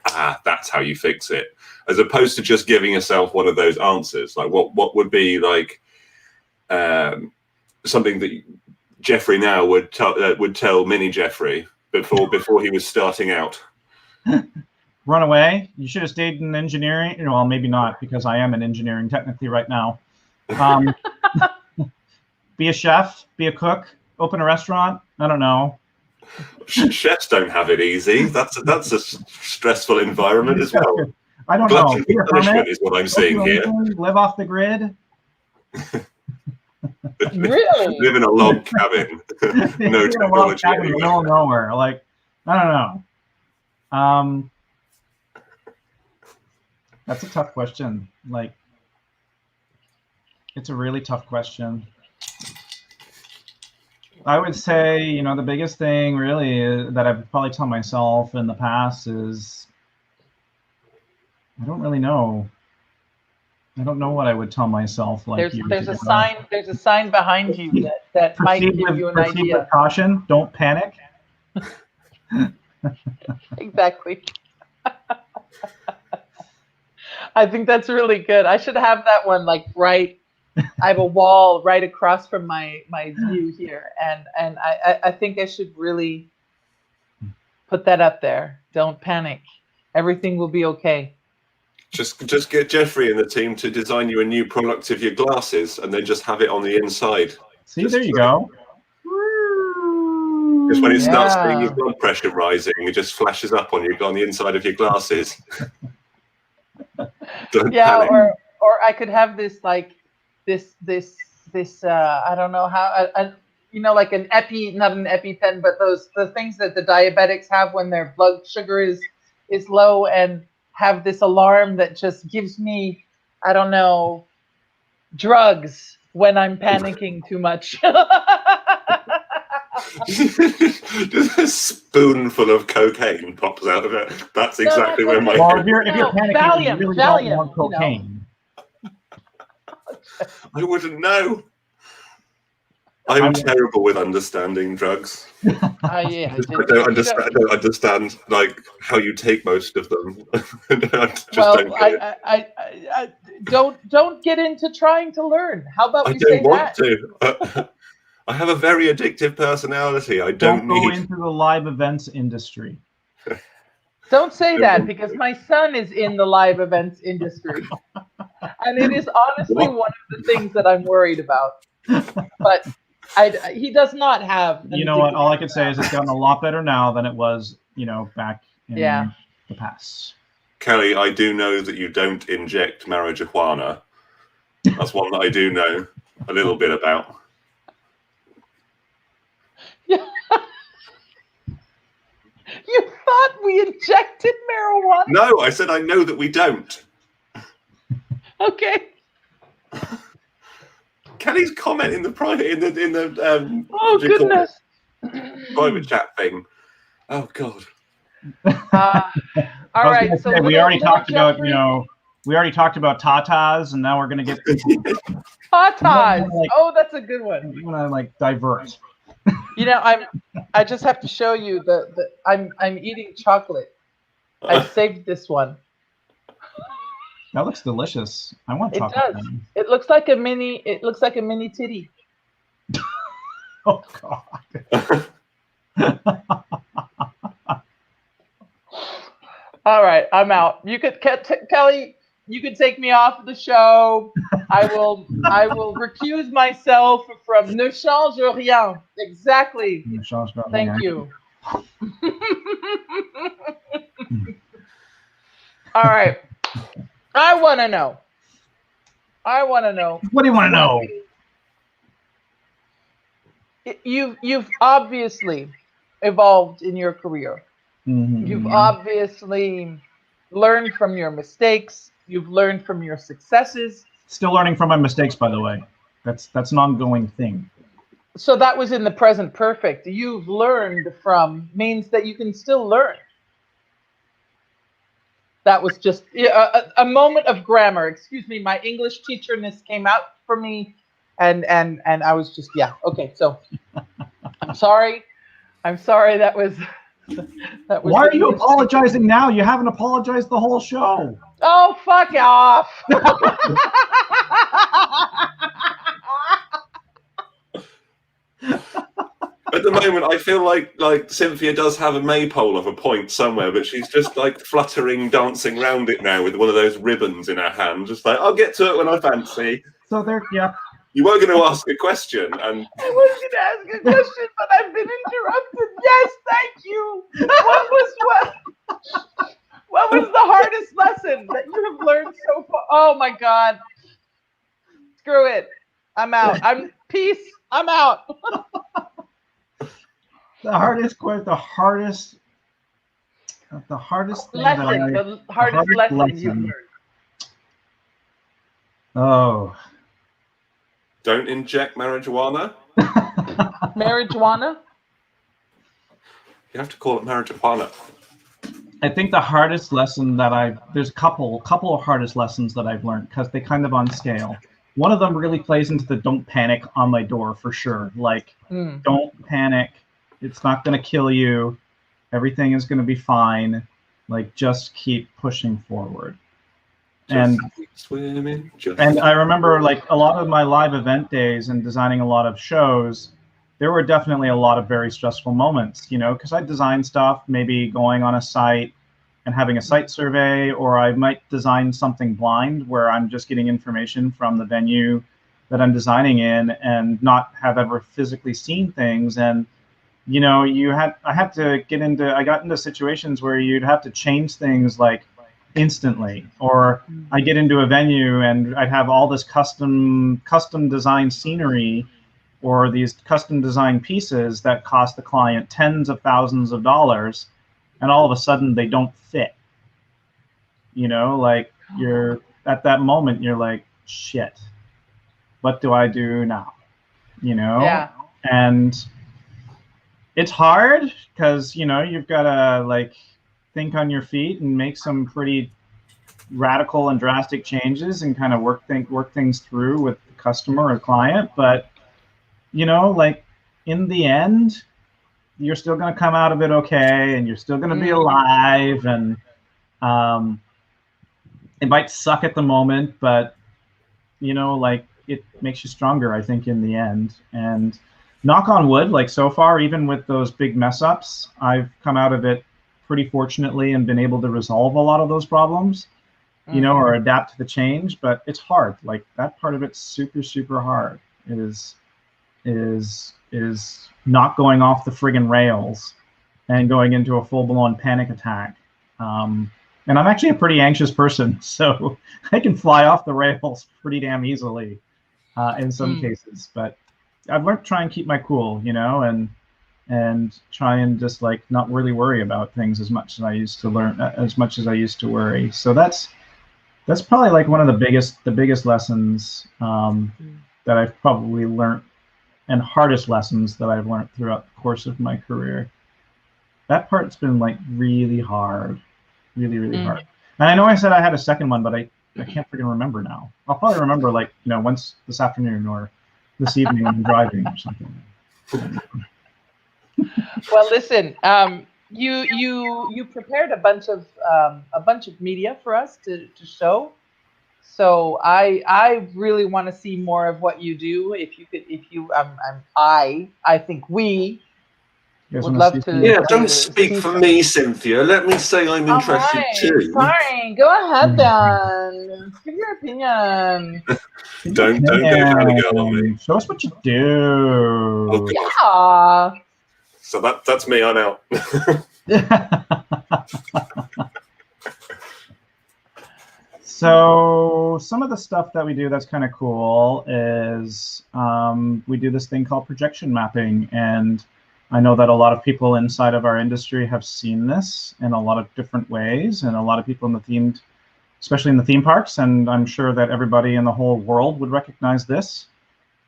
that's how you fix it, as opposed to just giving yourself one of those answers. Like what would be like something that Geoffrey now would tell mini Geoffrey before he was starting out? Run away. You should have stayed in engineering. Well, maybe not, because I am in engineering technically right now. Be a chef, be a cook, open a restaurant. I don't know. Chefs don't have it easy. That's a stressful environment as well. I don't know. Be a punishment is what I'm seeing here. Live off the grid. Really? Live in a log cabin. No technology in the middle of nowhere. Like, I don't know. That's a tough question. Like, it's a really tough question. I would say, you know, the biggest thing really that I've probably told myself in the past is, I don't really know. I don't know what I would tell myself. Like, there's a sign behind you that might give you an idea. With caution. Don't panic. Exactly. I think that's really good. I should have that one like right. I have a wall right across from my view here, and I think I should really put that up there. Don't panic. Everything will be okay. Just get Geoffrey and the team to design you a new product of your glasses, and then just have it on the inside. See, there you go. Just when it starts seeing your blood pressure rising, it just flashes up on the inside of your glasses. Don't panic. or I could have this like this I don't know how you know, like an not an EpiPen, but the things that the diabetics have when their blood sugar is low, and have this alarm that just gives me, I don't know, drugs when I'm panicking too much. Just a spoonful of cocaine pops out of it. That's exactly where my. Well, if you're panicking, Valium, you really don't want cocaine. I wouldn't know. I'm terrible with understanding drugs. I don't understand like how you take most of them. Don't get into trying to learn. How about we say that? I don't want to. I have a very addictive personality. I don't go into the live events industry. Don't say that, because my son is in the live events industry, and it is honestly one of the things that I'm worried about. But He does not have. You know what? All I can say is it's gotten a lot better now than it was, back in the past. Kelly, I do know that you don't inject marijuana. That's one that I do know a little bit about. Yeah. You thought we injected marijuana? No, I said I know that we don't. Okay. Kelly's comment in the private oh goodness private chat thing. Oh God. All right. So we already talked about we already talked about tatas, and now we're gonna get tatas. Oh, that's a good one. You want to divert. I just have to show you I'm eating chocolate. I saved this one. That looks delicious. I want chocolate. It does. It looks like a mini. It looks like a mini titty. Oh God. All right, I'm out. You could, Kelly. You could take me off the show. I will recuse myself from ne change rien. Exactly. Ne change rien. Thank you. All right. I want to know. What do you want to know? You've obviously evolved in your career. Mm-hmm. You've obviously learned from your mistakes. You've learned from your successes. Still learning from my mistakes, by the way. That's an ongoing thing. So that was in the present perfect. You've learned from means that you can still learn. That was just a moment of grammar. Excuse me, my English teacherness came out for me, and I was just okay. So I'm sorry. That was. Why are you apologizing now? You haven't apologized the whole show. Oh, fuck off. At the moment, I feel like Cynthia does have a maypole of a point somewhere, but she's just fluttering, dancing around it now with one of those ribbons in her hand. Just I'll get to it when I fancy. So there, yeah. You were going to ask a question, and I was going to ask a question, but I've been interrupted. Yes, thank you. What was the hardest lesson that you have learned so far? Oh my God. Screw it. I'm out. Peace. I'm out. The hardest thing lesson you've learned. Oh. Don't inject marijuana. Marijuana? You have to call it marijuana. I think the hardest lesson that there's a couple of hardest lessons that I've learned, because they kind of on scale. One of them really plays into the don't panic on my door for sure. Don't panic. It's not going to kill you. Everything is going to be fine. Just keep pushing forward. And I remember a lot of my live event days and designing a lot of shows, there were definitely a lot of very stressful moments, because I design stuff, maybe going on a site and having a site survey, or I might design something blind where I'm just getting information from the venue that I'm designing in and not have ever physically seen things. And I got into situations where you'd have to change things instantly, or I get into a venue and I'd have all this custom design scenery or these custom design pieces that cost the client tens of thousands of dollars, and all of a sudden they don't fit. You're at that moment, you're like, shit, what do I do now? Yeah. And it's hard because you've got to think on your feet and make some pretty radical and drastic changes and kind of work things through with the customer or client. But in the end, you're still going to come out of it okay, and you're still going to be alive. And it might suck at the moment, but it makes you stronger, I think, in the end. And knock on wood, so far, even with those big mess ups, I've come out of it pretty fortunately and been able to resolve a lot of those problems, or adapt to the change. But it's hard. That part of it's super, super hard. is not going off the friggin' rails and going into a full-blown panic attack. And I'm actually a pretty anxious person, so I can fly off the rails pretty damn easily in some cases. But I've learned to try and keep my cool, you know, and try and just like not really worry about things as much as I used to worry. So that's probably like one of the biggest lessons that I've probably learned, and hardest lessons that I've learned throughout the course of my career. That part's been like really hard, really hard. And I know I said I had a second one, but I can't freaking remember now. I'll probably remember like, you know, once this afternoon or this evening when I'm driving or something. Well, listen, you prepared a bunch of media for us to show. So I really want to see more of what you do. I think we would love to. Yeah, don't speak for me, Cynthia. Let me say I'm interested too. Fine, go ahead then. Give your opinion. Don't go down the girl on me. Show us what you do. Oh, yeah. So that's me. I'm out. So some of the stuff that we do that's kind of cool is we do this thing called projection mapping, and I know that a lot of people inside of our industry have seen this in a lot of different ways, and a lot of people in the themed, especially in the theme parks, and I'm sure that everybody in the whole world would recognize this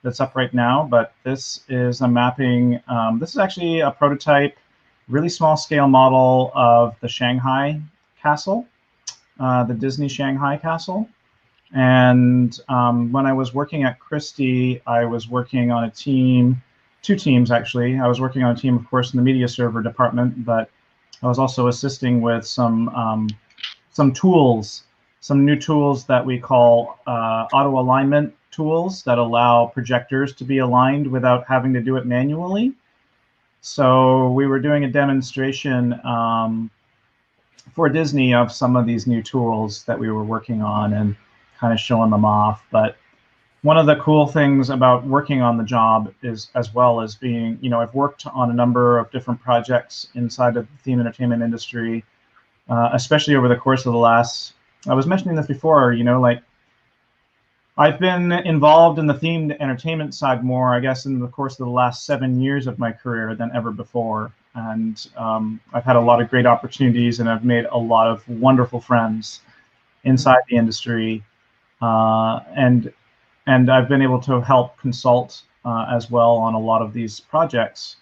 that's up right now. But this is a mapping. This is actually a prototype, really small scale model of the Shanghai Castle. The Disney Shanghai Castle. And when I was working at Christie, I was working on a team, two teams actually. I was working on a team, of course, in the media server department, but I was also assisting with some tools, some new tools that we call auto alignment tools that allow projectors to be aligned without having to do it manually. So we were doing a demonstration for Disney of some of these new tools that we were working on and kind of showing them off. But one of the cool things about working on the job is, as well as being, you know, I've worked on a number of different projects inside of the theme entertainment industry, especially over the course of the last, I was mentioning this before, you know, like I've been involved in the themed entertainment side more, I guess, in the course of the last 7 years of my career than ever before. And I've had a lot of great opportunities, and I've made a lot of wonderful friends inside the industry, and I've been able to help consult as well on a lot of these projects.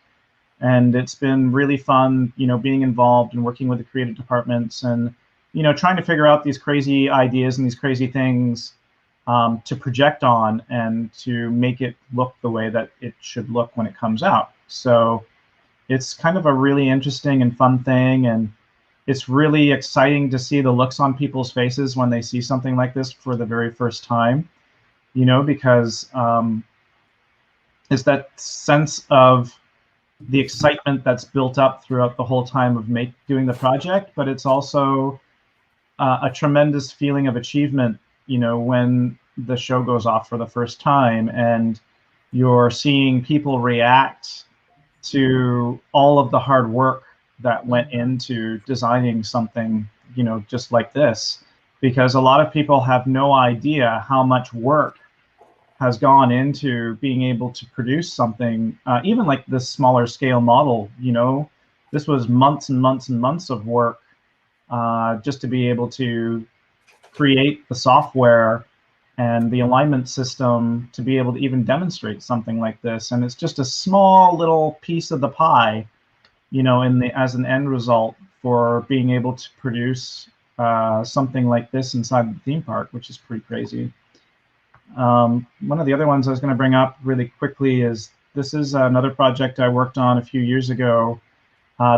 And it's been really fun, you know, being involved and working with the creative departments, and you know, trying to figure out these crazy ideas and these crazy things to project on and to make it look the way that it should look when it comes out. So it's kind of a really interesting and fun thing, and it's really exciting to see the looks on people's faces when they see something like this for the very first time, you know, because it's that sense of the excitement that's built up throughout the whole time of doing the project, but it's also a tremendous feeling of achievement, you know, when the show goes off for the first time and you're seeing people react to all of the hard work that went into designing something, you know, just like this, because a lot of people have no idea how much work has gone into being able to produce something, even like this smaller scale model. You know, this was months and months and months of work just to be able to create the software and the alignment system to be able to even demonstrate something like this. And it's just a small little piece of the pie, you know, as an end result for being able to produce something like this inside the theme park, which is pretty crazy. One of the other ones I was going to bring up really quickly is this is another project I worked on a few years ago.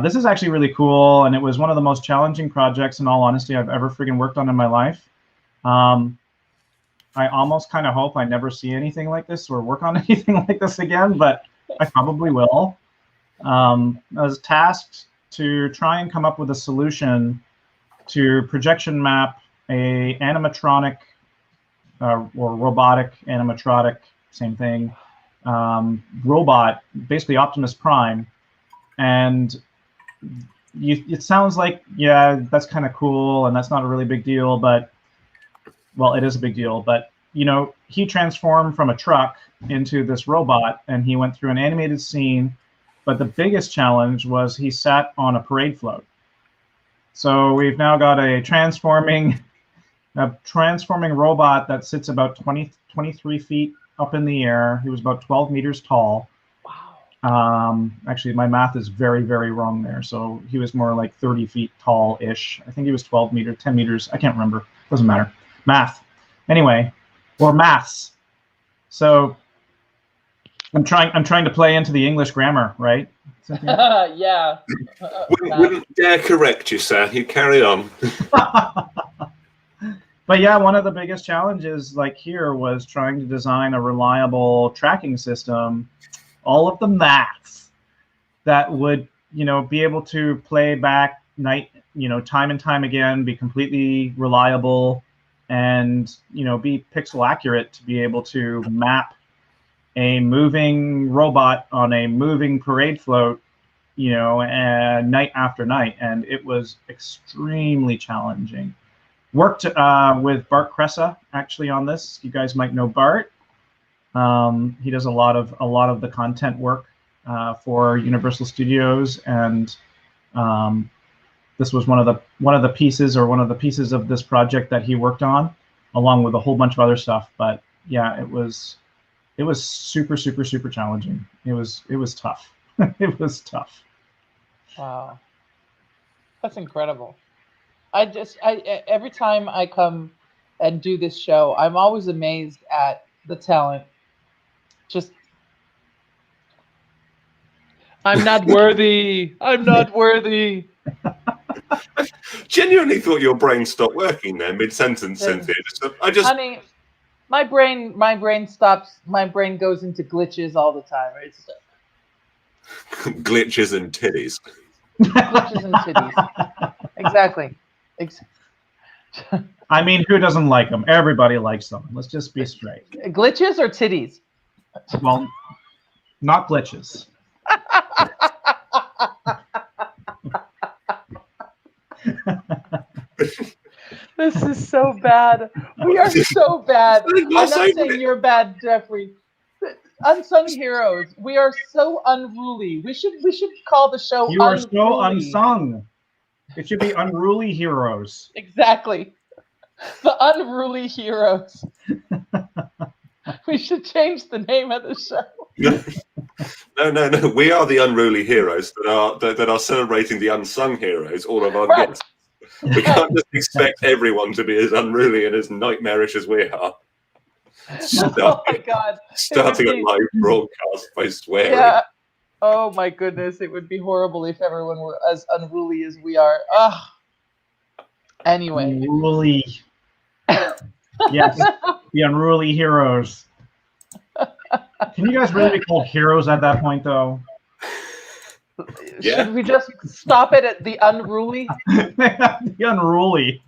This is actually really cool, and it was one of the most challenging projects, in all honesty, I've ever freaking worked on in my life. I almost kind of hope I never see anything like this or work on anything like this again, but I probably will. I was tasked to try and come up with a solution to projection map a animatronic or robotic animatronic, same thing, robot, basically Optimus Prime, and it sounds like, yeah, that's kind of cool, and that's not a really big deal, but, well, it is a big deal, but, you know, he transformed from a truck into this robot, and he went through an animated scene, but the biggest challenge was he sat on a parade float. So we've now got a transforming robot that sits about 23 feet up in the air. He was about 12 meters tall. Wow. Actually, my math is very, very wrong there. So he was more like 30 feet tall-ish. I think he was 12 meters, 10 meters. I can't remember. Doesn't matter. Math. Anyway, or maths. So I'm trying to play into the English grammar, right, Cynthia? Yeah. Wouldn't dare correct you, sir. You carry on. But yeah, one of the biggest challenges, like here, was trying to design a reliable tracking system. All of the maths that would, you know, be able to play back time and time again, be completely reliable, and, you know, be pixel accurate to be able to map a moving robot on a moving parade float, you know, night after night. And it was extremely challenging. Worked with Bart Cressa actually on this. You guys might know Bart. He does a lot of the content work for Universal Studios, and this was one of the pieces of this project that he worked on, along with a whole bunch of other stuff. But yeah, it was super, super, super challenging. It was tough. It was tough. Wow, that's incredible. Every time I come and do this show, I'm always amazed at the talent. Just, I'm not worthy. I'm not worthy. Genuinely thought your brain stopped working there mid-sentence, Cynthia. Honey, my brain stops. My brain goes into glitches all the time. It's glitches and titties. Glitches and titties. Exactly. I mean, who doesn't like them? Everybody likes them. Let's just be straight. Glitches or titties? Well, not glitches. This is so bad. We are so bad. I'm not saying you're bad, Geoffrey. Unsung Heroes. We are so unruly. We should call the show You are Unruly. so unsung. It should be Unruly Heroes. Exactly. The Unruly Heroes. We should change the name of the show. No. We are the unruly heroes that are celebrating the unsung heroes, all of our guests. We can't just expect everyone to be as unruly and as nightmarish as we are. Oh my God. Starting a live broadcast by swearing. Yeah. Oh my goodness. It would be horrible if everyone were as unruly as we are. Ugh. Anyway. Unruly. Yes, the Unruly Heroes. Can you guys really be called heroes at that point, though? Yeah. Should we just stop it at the unruly? The Unruly.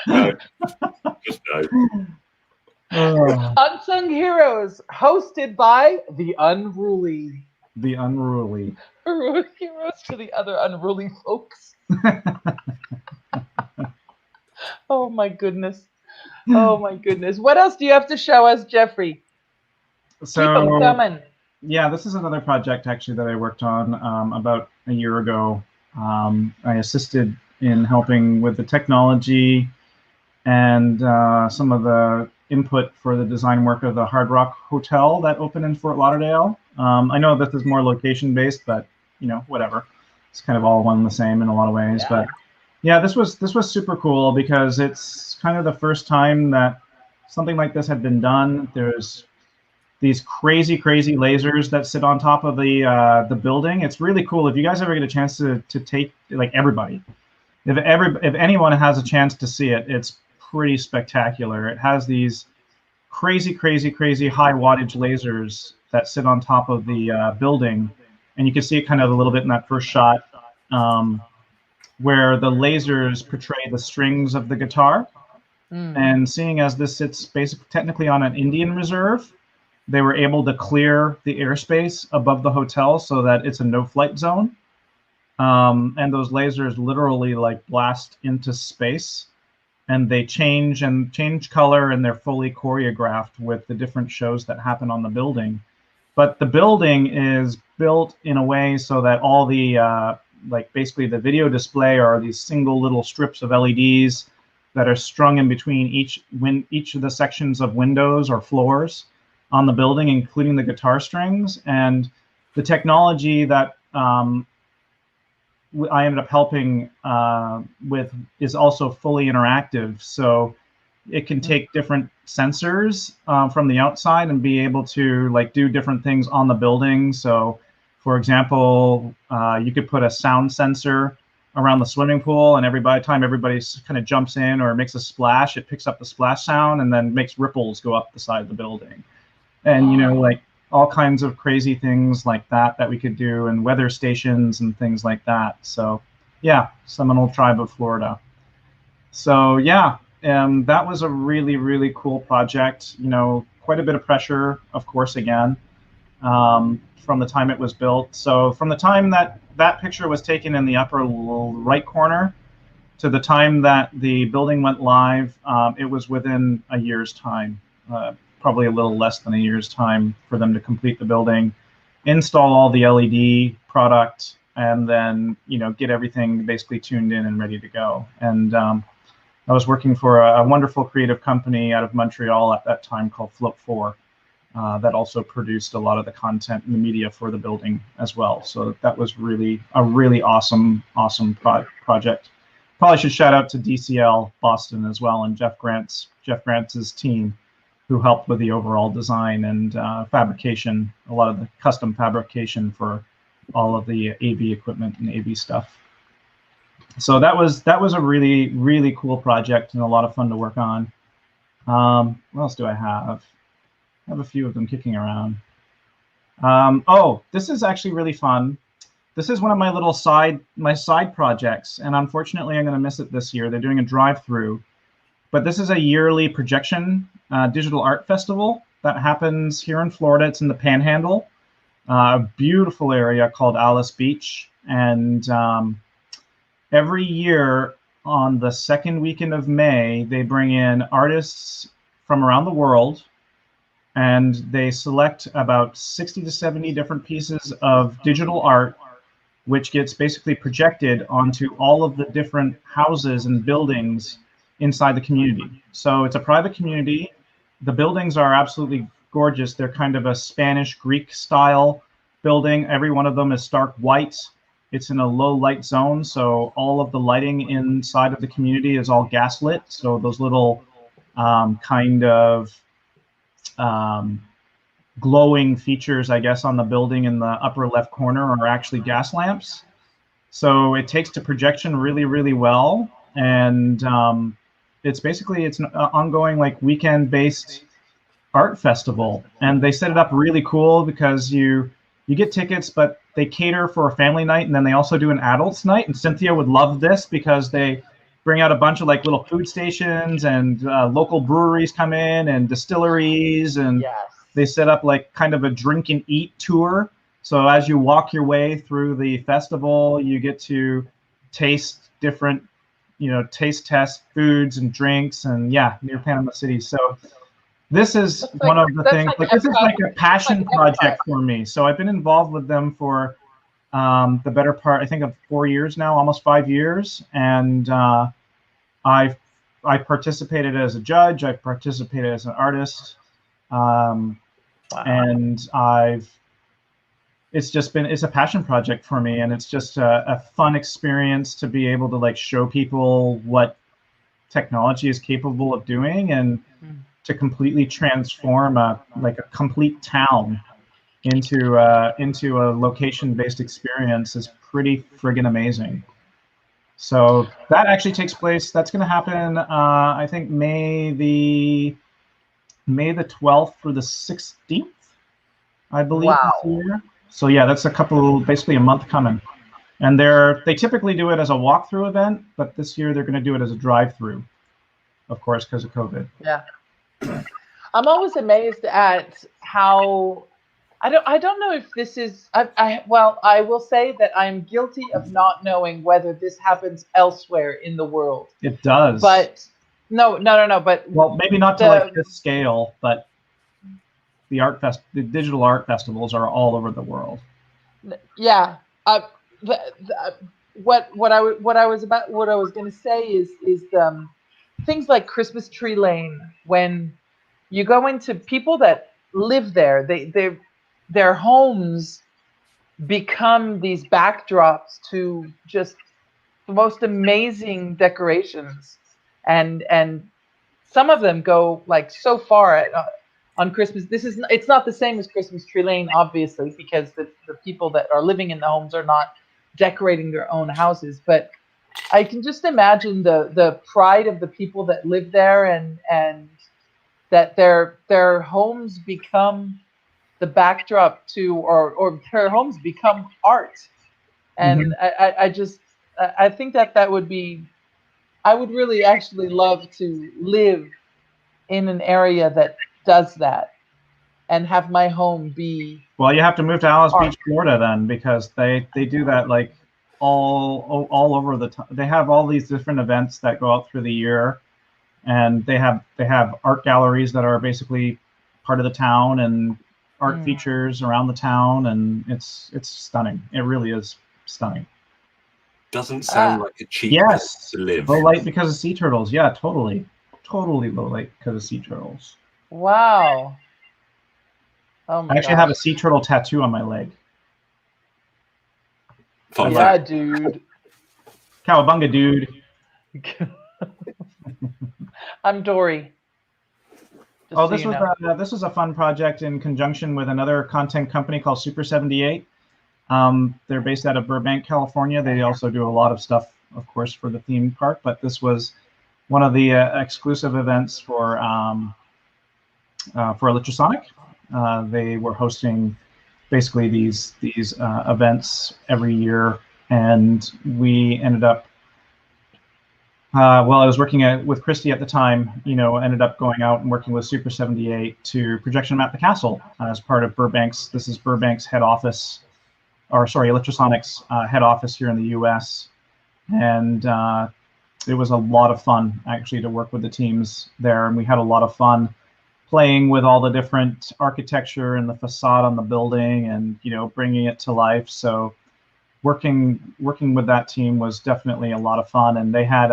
No. Just no. Unsung Heroes, hosted by the Unruly. The Unruly. Heroes to the other unruly folks. Oh my goodness. Oh my goodness. What else do you have to show us, Geoffrey? Keep 'em coming. Yeah, this is another project actually that I worked on about a year ago. I assisted in helping with the technology and some of the input for the design work of the Hard Rock Hotel that opened in Fort Lauderdale. I know this is more location-based, but you know, whatever. It's kind of all one and the same in a lot of ways. Yeah. But yeah, this was super cool because it's kind of the first time that something like this had been done. There's these crazy lasers that sit on top of the building. It's really cool. If you guys ever get a chance to take, like, everybody, if anyone has a chance to see it, it's pretty spectacular. It has these crazy high wattage lasers that sit on top of the building, and you can see it kind of a little bit in that first shot, where the lasers portray the strings of the guitar. And seeing as this sits basically technically on an Indian reserve, they were able to clear the airspace above the hotel so that it's a no-flight zone. And those lasers literally like blast into space, and they change color, and they're fully choreographed with the different shows that happen on the building. But the building is built in a way so that all the like basically the video display are these single little strips of LEDs that are strung in between each of the sections of windows or floors on the building, including the guitar strings. And the technology that I ended up helping with is also fully interactive. So it can take different sensors from the outside and be able to like do different things on the building. So for example, you could put a sound sensor around the swimming pool, and by the time everybody kind of jumps in or makes a splash, it picks up the splash sound and then makes ripples go up the side of the building. And, you know, like all kinds of crazy things like that we could do, and weather stations and things like that. So yeah, Seminole Tribe of Florida. So yeah, that was a really, really cool project. You know, quite a bit of pressure, of course, again, from the time it was built. So from the time that picture was taken in the upper right corner to the time that the building went live, it was within a year's time, probably a little less than a year's time for them to complete the building, install all the LED product, and then, you know, get everything basically tuned in and ready to go. And I was working for a wonderful creative company out of Montreal at that time called Float 4 that also produced a lot of the content and the media for the building as well. So that was really a really awesome project. Probably should shout out to DCL Boston as well, and Jeff Grant's team, who helped with the overall design and fabrication, a lot of the custom fabrication for all of the AV equipment and AV stuff. So that was a really, really cool project and a lot of fun to work on. What else do I have? I have a few of them kicking around. Oh, this is actually really fun. This is one of my little side projects, and unfortunately I'm going to miss it this year. They're doing a drive-through, but this is a yearly projection digital art festival that happens here in Florida. It's in the Panhandle, a beautiful area called Alice Beach, and every year on the second weekend of May, they bring in artists from around the world, and they select about 60 to 70 different pieces of digital art, which gets basically projected onto all of the different houses and buildings inside the community. So it's a private community. The buildings are absolutely gorgeous. They're kind of a Spanish Greek style building. Every one of them is stark white. It's in a low light zone, so all of the lighting inside of the community is all gaslit. So those little kind of glowing features, I guess, on the building in the upper left corner are actually gas lamps. So it takes to projection really, really well. And it's an ongoing like weekend-based art festival. And they set it up really cool because you get tickets, but they cater for a family night, and then they also do an adults night. And Cynthia would love this because they bring out a bunch of like little food stations, and local breweries come in, and distilleries, and Yes. they set up like kind of a drink and eat tour. So as you walk your way through the festival, you get to taste different, taste test foods and drinks, and yeah, near Panama City. So this is one of the things, like this is like a passion project for me. So I've been involved with them for the better part, I think, of 4 years now, almost 5 years. And I participated as a judge. I participated as an artist. Wow. And it's a passion project for me. And it's just a fun experience to be able to like show people what technology is capable of doing, and to completely transform a complete town into a location-based experience is pretty friggin' amazing. So that actually takes place. That's going to happen, I think, May the 12th through the 16th, I believe. Wow. This year. So yeah, that's basically a month coming. And they typically do it as a walkthrough event, but this year they're going to do it as a drive-through. of course, because of COVID. Yeah. I'm always amazed at how I don't know if this is well, I will say that I'm guilty of not knowing whether this happens elsewhere in the world. It does. But no, but well, maybe not to like the this scale, but the digital art festivals are all over the world. yeah, what I was going to say is things like Christmas Tree Lane. When you go into people that live there, their homes become these backdrops to just the most amazing decorations, and some of them go like so far on Christmas. It's not the same as Christmas Tree Lane, obviously, because the people that are living in the homes are not decorating their own houses. But I can just imagine the pride of the people that live there, and that their homes become the backdrop to, or their homes become art. And I think that would be, I would really actually love to live in an area that does that and have my home be. Well, you have to move to Alice art. Beach, Florida, then, because they do that like all over the time. They have all these different events that go out through the year, and they have art galleries that are basically part of the town, and art features around the town, and it's stunning. It really is stunning. Doesn't sound like a cheap place to live. Low light because of sea turtles. Yeah, totally low light because of sea turtles. Wow. Oh my I actually have a sea turtle tattoo on my leg. Yeah, dude. Cowabunga, dude. I'm Dory. This was a fun project in conjunction with another content company called Super 78. They're based out of Burbank, California. They also do a lot of stuff, of course, for the theme park. But this was one of the exclusive events for Electrosonic. They were hosting basically these events every year, and we ended up. I was working with Christy at the time. Ended up going out and working with Super 78 to projection map the castle as part of Burbank's. This is Burbank's head office, or sorry, Electrosonic's head office here in the U.S. And it was a lot of fun actually to work with the teams there, and we had a lot of fun playing with all the different architecture and the facade on the building, and bringing it to life. So working with that team was definitely a lot of fun. And they had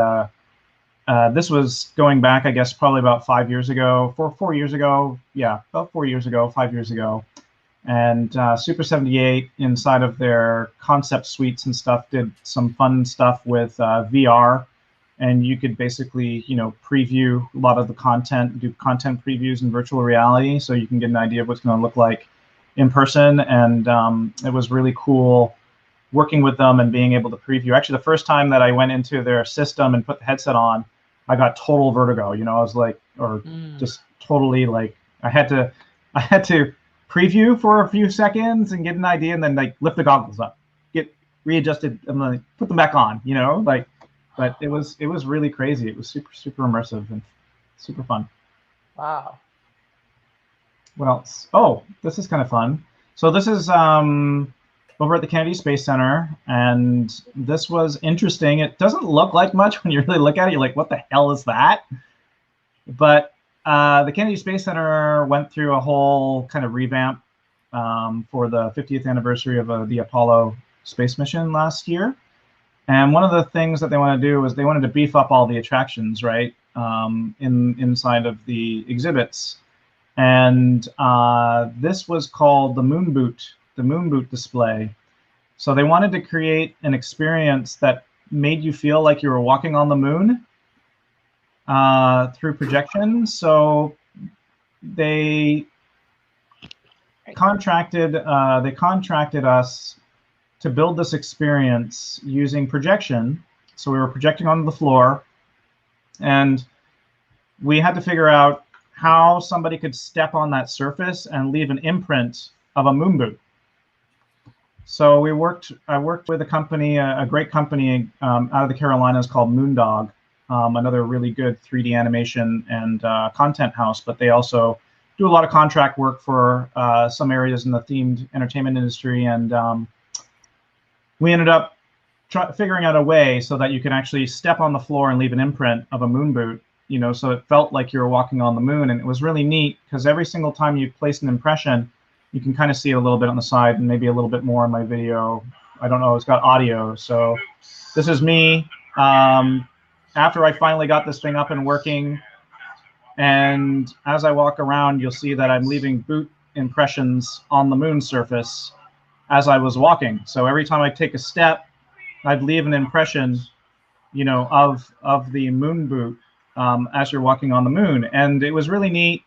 this was going back, I guess, probably about 5 years ago, 4 years ago. Yeah, about 4 years ago, 5 years ago. And Super 78, inside of their concept suites and stuff, did some fun stuff with VR. And you could basically, preview a lot of the content, do content previews in virtual reality, so you can get an idea of what's going to look like in person. And it was really cool working with them and being able to preview. Actually, the first time that I went into their system and put the headset on, I got total vertigo. I was like, just totally like, I had to preview for a few seconds and get an idea, and then like lift the goggles up, get readjusted, and then put them back on. But it was really crazy. It was super immersive and super fun. Wow. What else? Oh, this is kind of fun. So this is over at the Kennedy Space Center, and this was interesting. It doesn't look like much when you really look at it. You're like, what the hell is that? But the Kennedy Space Center went through a whole kind of revamp for the 50th anniversary of the Apollo space mission last year. And one of the things that they want to do was they wanted to beef up all the attractions, right, inside of the exhibits. And this was called the Moon Boot display. So they wanted to create an experience that made you feel like you were walking on the moon through projection. So they contracted us to build this experience using projection. So we were projecting onto the floor, and we had to figure out how somebody could step on that surface and leave an imprint of a moon boot. So I worked with a company, a great company out of the Carolinas called Moondog. another really good 3D animation and content house, but they also do a lot of contract work for some areas in the themed entertainment industry. And we ended up figuring out a way so that you can actually step on the floor and leave an imprint of a moon boot, you know, so it felt like you were walking on the moon. And it was really neat because every single time you place an impression, you can kind of see it a little bit on the side and maybe a little bit more in my video. I don't know, it's got audio. So this is me after I finally got this thing up and working. And as I walk around, you'll see that I'm leaving boot impressions on the moon surface as I was walking. So every time I take a step, I'd leave an impression, you know, of the moon boot as you're walking on the moon. And it was really neat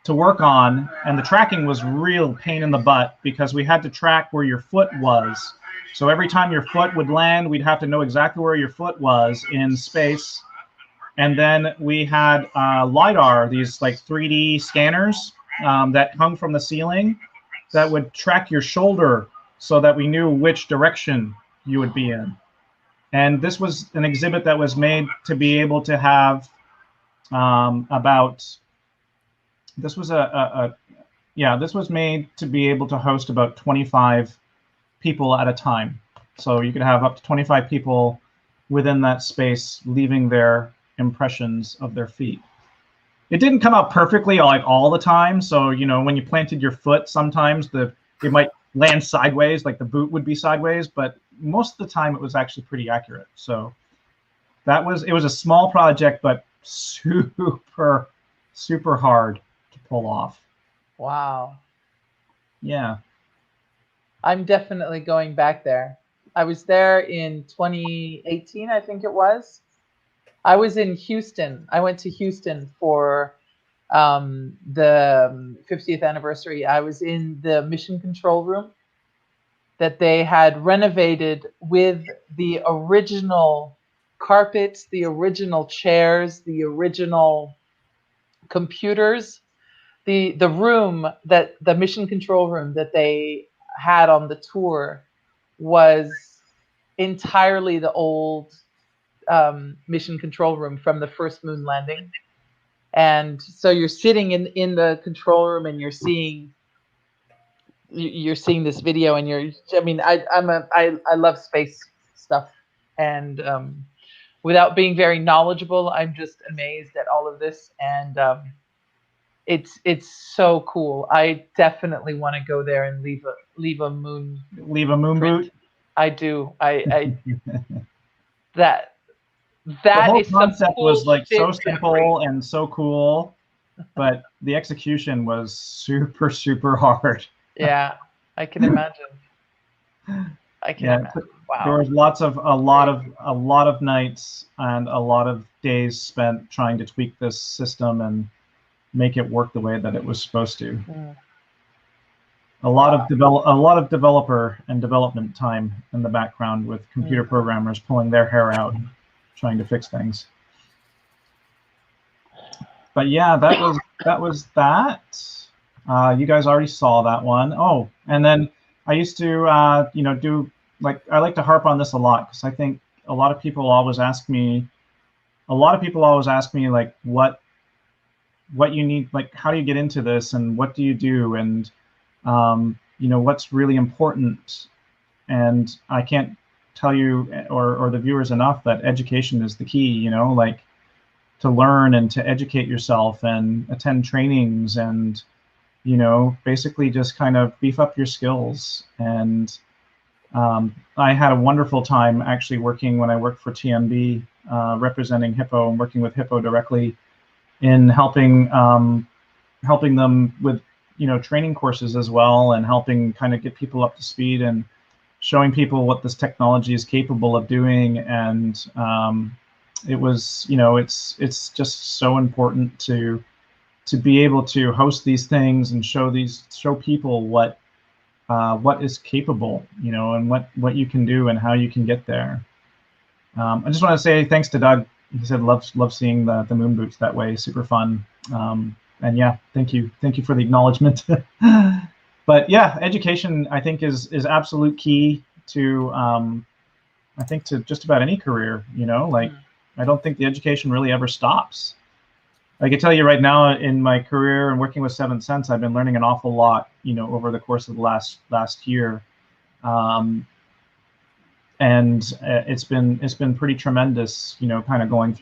to work on. And the tracking was real pain in the butt because we had to track where your foot was. So every time your foot would land, we'd have to know exactly where your foot was in space. And then we had LiDAR, these like 3D scanners that hung from the ceiling that would track your shoulder so that we knew which direction you would be in. And this was an exhibit that was made to be able to have this was made to be able to host about 25 people at a time. So you could have up to 25 people within that space leaving their impressions of their feet. It didn't come out perfectly like all the time. So, you know, when you planted your foot, sometimes it might land sideways, like the boot would be sideways, but most of the time it was actually pretty accurate. So it was a small project, but super hard to pull off. Wow. Yeah. I'm definitely going back there. I was there in 2018, I think it was. I was in Houston. I went to Houston for the 50th anniversary. I was in the mission control room that they had renovated with the original carpets, the original chairs, the original computers. The room that the mission control room that they had on the tour was entirely the old mission control room from the first moon landing. And so you're sitting in the control room and you're seeing this video and I love space stuff. And without being very knowledgeable, I'm just amazed at all of this. And it's so cool. I definitely want to go there and leave a moon boot. I do. I that the whole is concept cool was like so shit, simple Geoffrey. and so cool, but the execution was super hard. Yeah, I can imagine. I can imagine. Wow. There was a lot of nights and a lot of days spent trying to tweak this system and make it work the way that it was supposed to. Mm. A lot of developer and development time in the background with computer programmers pulling their hair out, trying to fix things. But yeah, that was that. You guys already saw that one. Oh, and then I used to do, like, I like to harp on this a lot because I think a lot of people always ask me like what you need, like how do you get into this and what do you do, and what's really important. And I can't tell you or the viewers enough that education is the key, like to learn and to educate yourself and attend trainings and, basically just kind of beef up your skills. And I had a wonderful time actually working when I worked for TMB, representing Hippo and working with Hippo directly in helping them with training courses as well, and helping kind of get people up to speed and showing people what this technology is capable of doing. And it was, it's just so important to be able to host these things and show people what is capable, and what you can do and how you can get there. I just want to say thanks to Doug. He said loves seeing the moon boots that way. Super fun. And yeah, thank you for the acknowledgement. But yeah, education I think is absolute key to I think to just about any career. I don't think the education really ever stops. I can tell you right now, in my career and working with Seventh Sense, I've been learning an awful lot, over the course of the last year, and it's been pretty tremendous, kind of going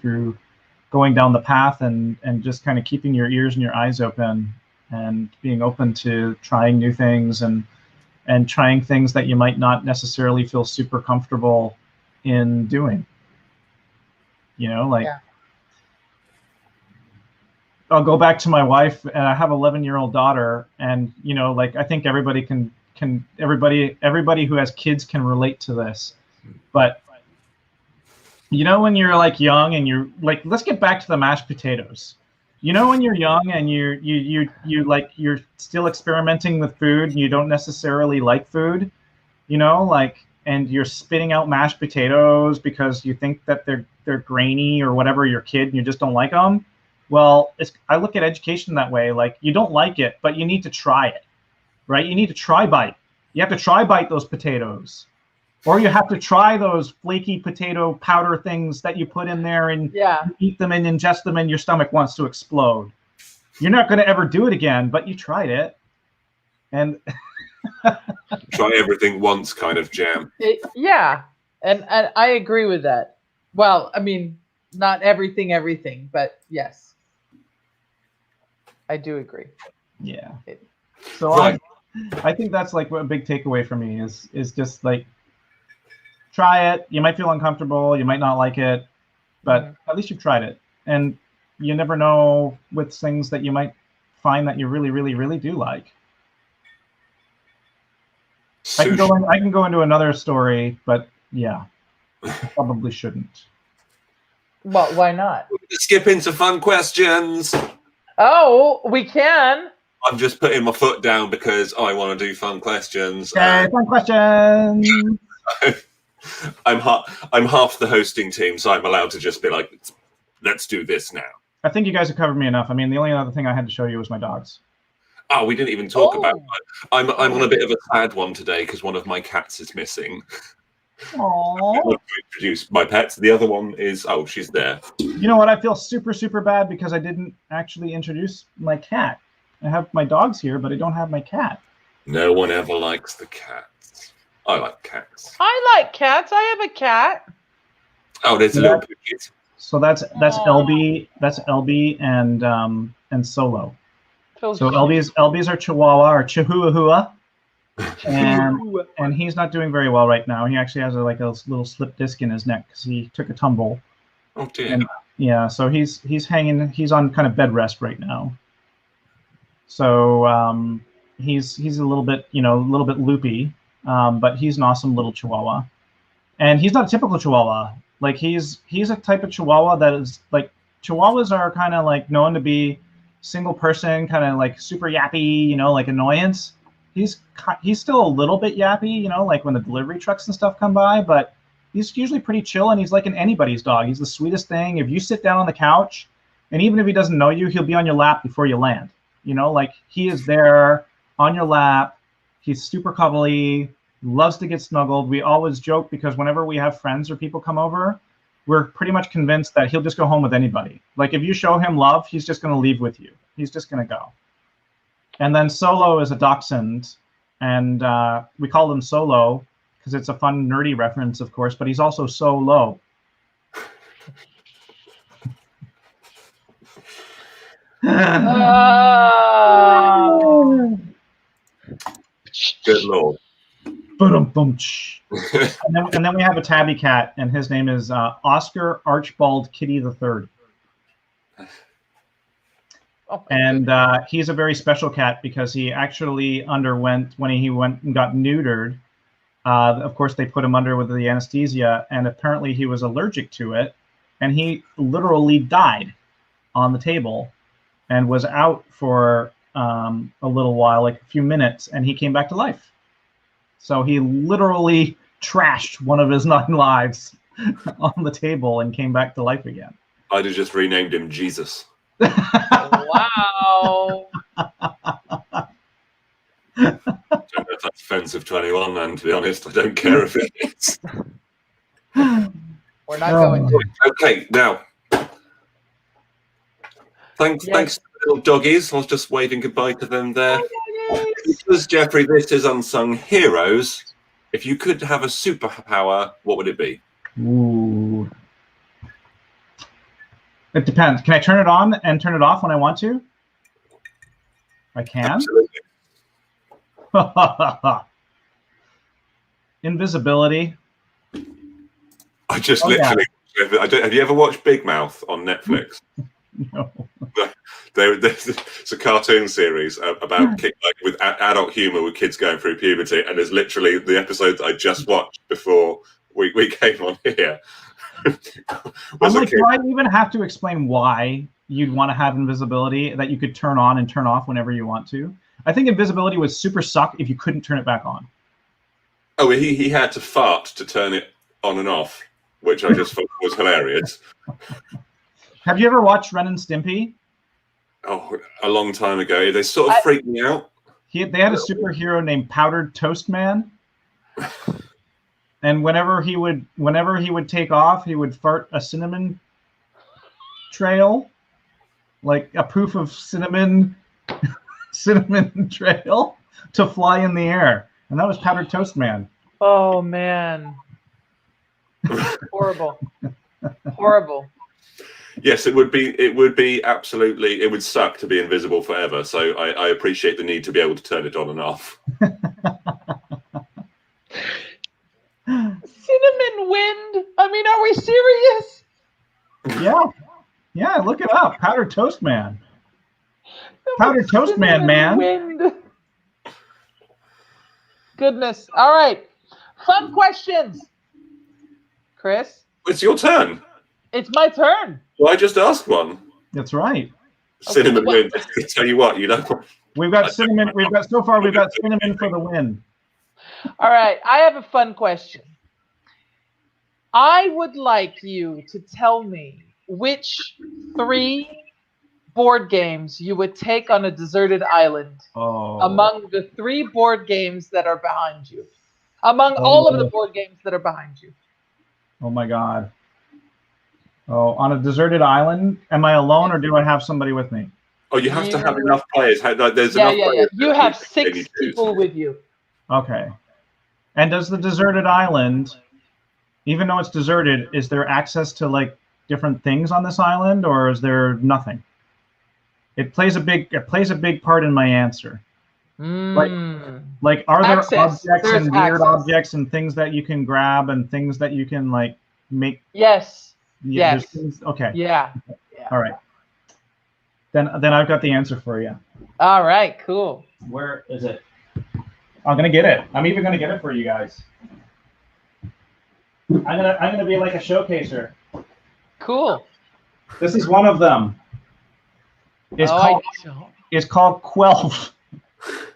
down the path and just kind of keeping your ears and your eyes open and being open to trying new things and trying things that you might not necessarily feel super comfortable in doing. Yeah. I'll go back to my wife, and I have an 11-year-old daughter, and I think everybody everybody who has kids can relate to this. But when you're like young and you're like, let's get back to the mashed potatoes. When you're young and you're still experimenting with food and you don't necessarily like food, and you're spitting out mashed potatoes because you think that they're grainy or whatever, your kid, and you just don't like them. Well, I look at education that way. Like, you don't like it, but you need to try it, right? You need to try bite. You have to try bite those potatoes, or you have to try those flaky potato powder things that you put in there and eat them and ingest them, and your stomach wants to explode. You're not going to ever do it again, but you tried it. And try everything once kind of jam. And I agree with that. Well, I mean, not everything, but yes. I do agree. Yeah. So Right. I think that's like a big takeaway for me is just like, try it. You might feel uncomfortable. You might not like it, but at least you've tried it. And you never know with things that you might find that you really, really, really do like. I can go into another story, but yeah, probably shouldn't. Well, why not? Skip into fun questions. Oh, we can. I'm just putting my foot down because I want to do fun questions. Okay, fun questions. I'm half the hosting team, so I'm allowed to just be like, let's do this now. I think you guys have covered me enough. I mean, the only other thing I had to show you was my dogs. Oh, we didn't even talk about that. I'm on a bit of a sad one today because one of my cats is missing. Aww. I want to introduce my pets. The other one is, she's there. You know what? I feel super, super bad because I didn't actually introduce my cat. I have my dogs here, but I don't have my cat. No one ever likes the cats. I like cats. I like cats. I have a cat. Oh, there's a little kid. So that's LB. That's LB and Solo. So LB's our Chihuahua or Chihuahua. And he's not doing very well right now. He actually has a little slip disc in his neck because he took a tumble. Oh dear. And, yeah, so he's hanging. He's on kind of bed rest right now. So he's a little bit loopy, but he's an awesome little Chihuahua. And he's not a typical Chihuahua. Like he's a type of Chihuahua that is like, Chihuahuas are kind of like known to be single person, kind of like super yappy, like annoyance. He's still a little bit yappy, like when the delivery trucks and stuff come by, but he's usually pretty chill, and he's like an anybody's dog. He's the sweetest thing. If you sit down on the couch, and even if he doesn't know you, he'll be on your lap before you land. Like he is there on your lap. He's super cuddly, loves to get snuggled. We always joke because whenever we have friends or people come over, we're pretty much convinced that he'll just go home with anybody. Like if you show him love, he's just going to leave with you. He's just going to go. And then Solo is a dachshund, and we call him Solo because it's a fun, nerdy reference, of course, but he's also so low. Good Lord. And then we have a tabby cat, and his name is Oscar Archibald Kitty III. And he's a very special cat because he actually underwent, when he went and got neutered, of course they put him under with the anesthesia, and apparently he was allergic to it, and he literally died on the table and was out for a little while, like a few minutes, and he came back to life. So he literally trashed one of his 9 lives on the table and came back to life again. I'd have just renamed him Jesus. Wow. I don't know if that's offensive to anyone, and to be honest, I don't care if it is. We're not going to. Okay, now, thanks to the little doggies. I was just waving goodbye to them there. Because, Geoffrey, this is Unsung Heroes. If you could have a superpower, what would it be? Ooh. It depends. Can I turn it on and turn it off when I want to? I can? Absolutely. Invisibility. I just literally... Yeah. Have you ever watched Big Mouth on Netflix? No. It's a cartoon series about with adult humor with kids going through puberty, and there's literally the episodes I just watched before we came on here. I'm like, do I even have to explain why you'd want to have invisibility that you could turn on and turn off whenever you want to? I think invisibility would super suck if you couldn't turn it back on. Oh, he had to fart to turn it on and off, which I just thought was hilarious. Have you ever watched Ren and Stimpy? Oh, a long time ago. They sort of freaked me out. They had a superhero named Powdered Toast Man. And whenever he would take off, he would fart a cinnamon trail, like a poof of cinnamon trail to fly in the air. And that was Powdered Toast Man. Oh man. Horrible. Horrible. Yes, it would be absolutely, it would suck to be invisible forever. So I appreciate the need to be able to turn it on and off. Cinnamon wind. I mean, are we serious? Yeah, look it up. Powdered Toast Man. Powdered Toast Man. Wind. Goodness. All right. Fun questions. Chris? It's your turn. It's my turn. Well, I just asked one. That's right. Cinnamon wind. I tell you what, We've got cinnamon. We've got cinnamon for the win. All right. I have a fun question. I would like you to tell me which 3 board games you would take on a deserted island among the 3 board games that are behind you. Among all of the board games that are behind you. Oh my God. Oh, on a deserted island? Am I alone or do I have somebody with me? Oh, you have to have enough players. There's enough players. You have 6 people with you. Okay. And does the deserted island, even though it's deserted, is there access to like different things on this island, or is there nothing? It plays a big part in my answer. Like are there objects and weird objects and things that you can grab and things that you can like make? Yes. Yes. Okay. Yeah. All right. Then I've got the answer for you. All right. Cool. Where is it? I'm gonna get it. I'm even gonna get it for you guys. I'm gonna be like a showcaser. Cool. This is one of them. It's called Quelf.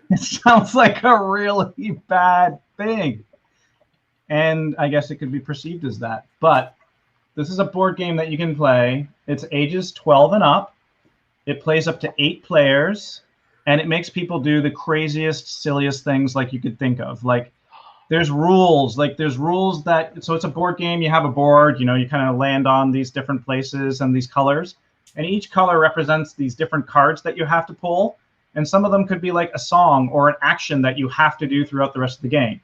It sounds like a really bad thing, and I guess it could be perceived as that. But this is a board game that you can play. It's ages 12 and up. It plays up to 8 players, and it makes people do the craziest, silliest things like you could think of. Like there's rules that, so it's a board game. You have a board, you kind of land on these different places and these colors, and each color represents these different cards that you have to pull. And some of them could be like a song or an action that you have to do throughout the rest of the game.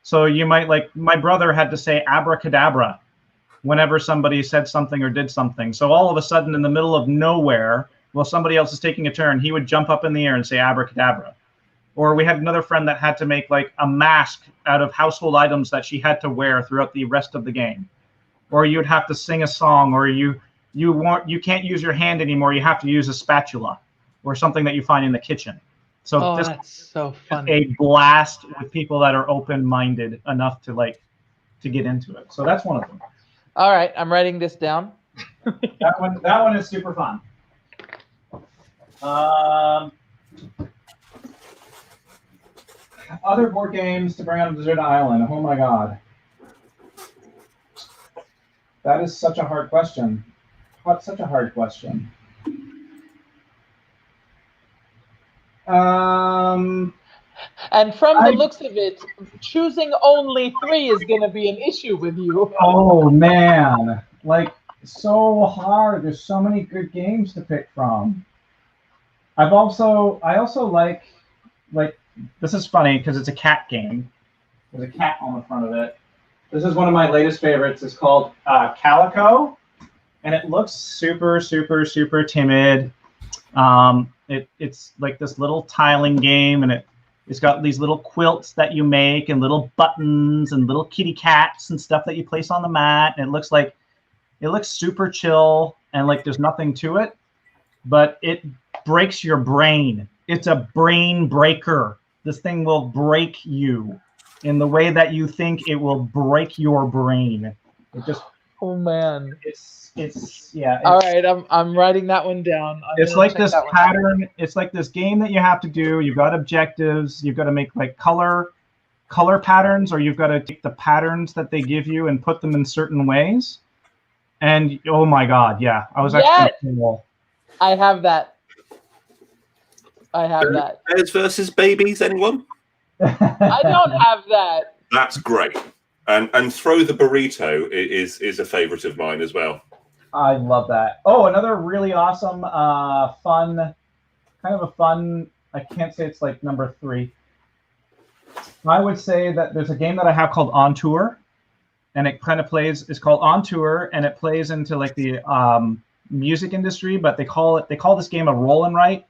So you might, like, my brother had to say abracadabra whenever somebody said something or did something. So all of a sudden in the middle of nowhere, while somebody else is taking a turn, he would jump up in the air and say abracadabra. Or we had another friend that had to make like a mask out of household items that she had to wear throughout the rest of the game. Or you'd have to sing a song, or you can't use your hand anymore. You have to use a spatula or something that you find in the kitchen. So this that's so funny. A blast with people that are open-minded enough to get into it. So that's one of them. All right, I'm writing this down. That one is super fun. Other board games to bring on a desert island. Oh my God. That is such a hard question. Such a hard question. And from the looks of it, choosing only 3 is going to be an issue with you. Oh man, like so hard. There's so many good games to pick from. I also like this is funny because it's a cat game. There's a cat on the front of it. This is one of my latest favorites. It's called Calico, and it looks super, super, super timid. It's like this little tiling game, and it's got these little quilts that you make, and little buttons, and little kitty cats and stuff that you place on the mat. And it looks super chill, and like there's nothing to it, but it breaks your brain. It's a brain breaker. This thing will break you in the way that you think it will break your brain. It just, Oh man. All right, I'm writing that one down. It's like this pattern. It's like this game that you have to do. You've got objectives. You've got to make like color patterns, or you've got to take the patterns that they give you and put them in certain ways. And oh my God, yeah, I was actually cool. I have that. Bears versus babies, anyone? I don't have that. That's great. And throw the burrito is a favorite of mine as well. I love that. Oh, another really awesome, fun, I can't say it's like number 3. I would say that there's a game that I have called On Tour, and it kind of plays, it's called On Tour, and it plays into like the music industry, but they call this game a roll and write.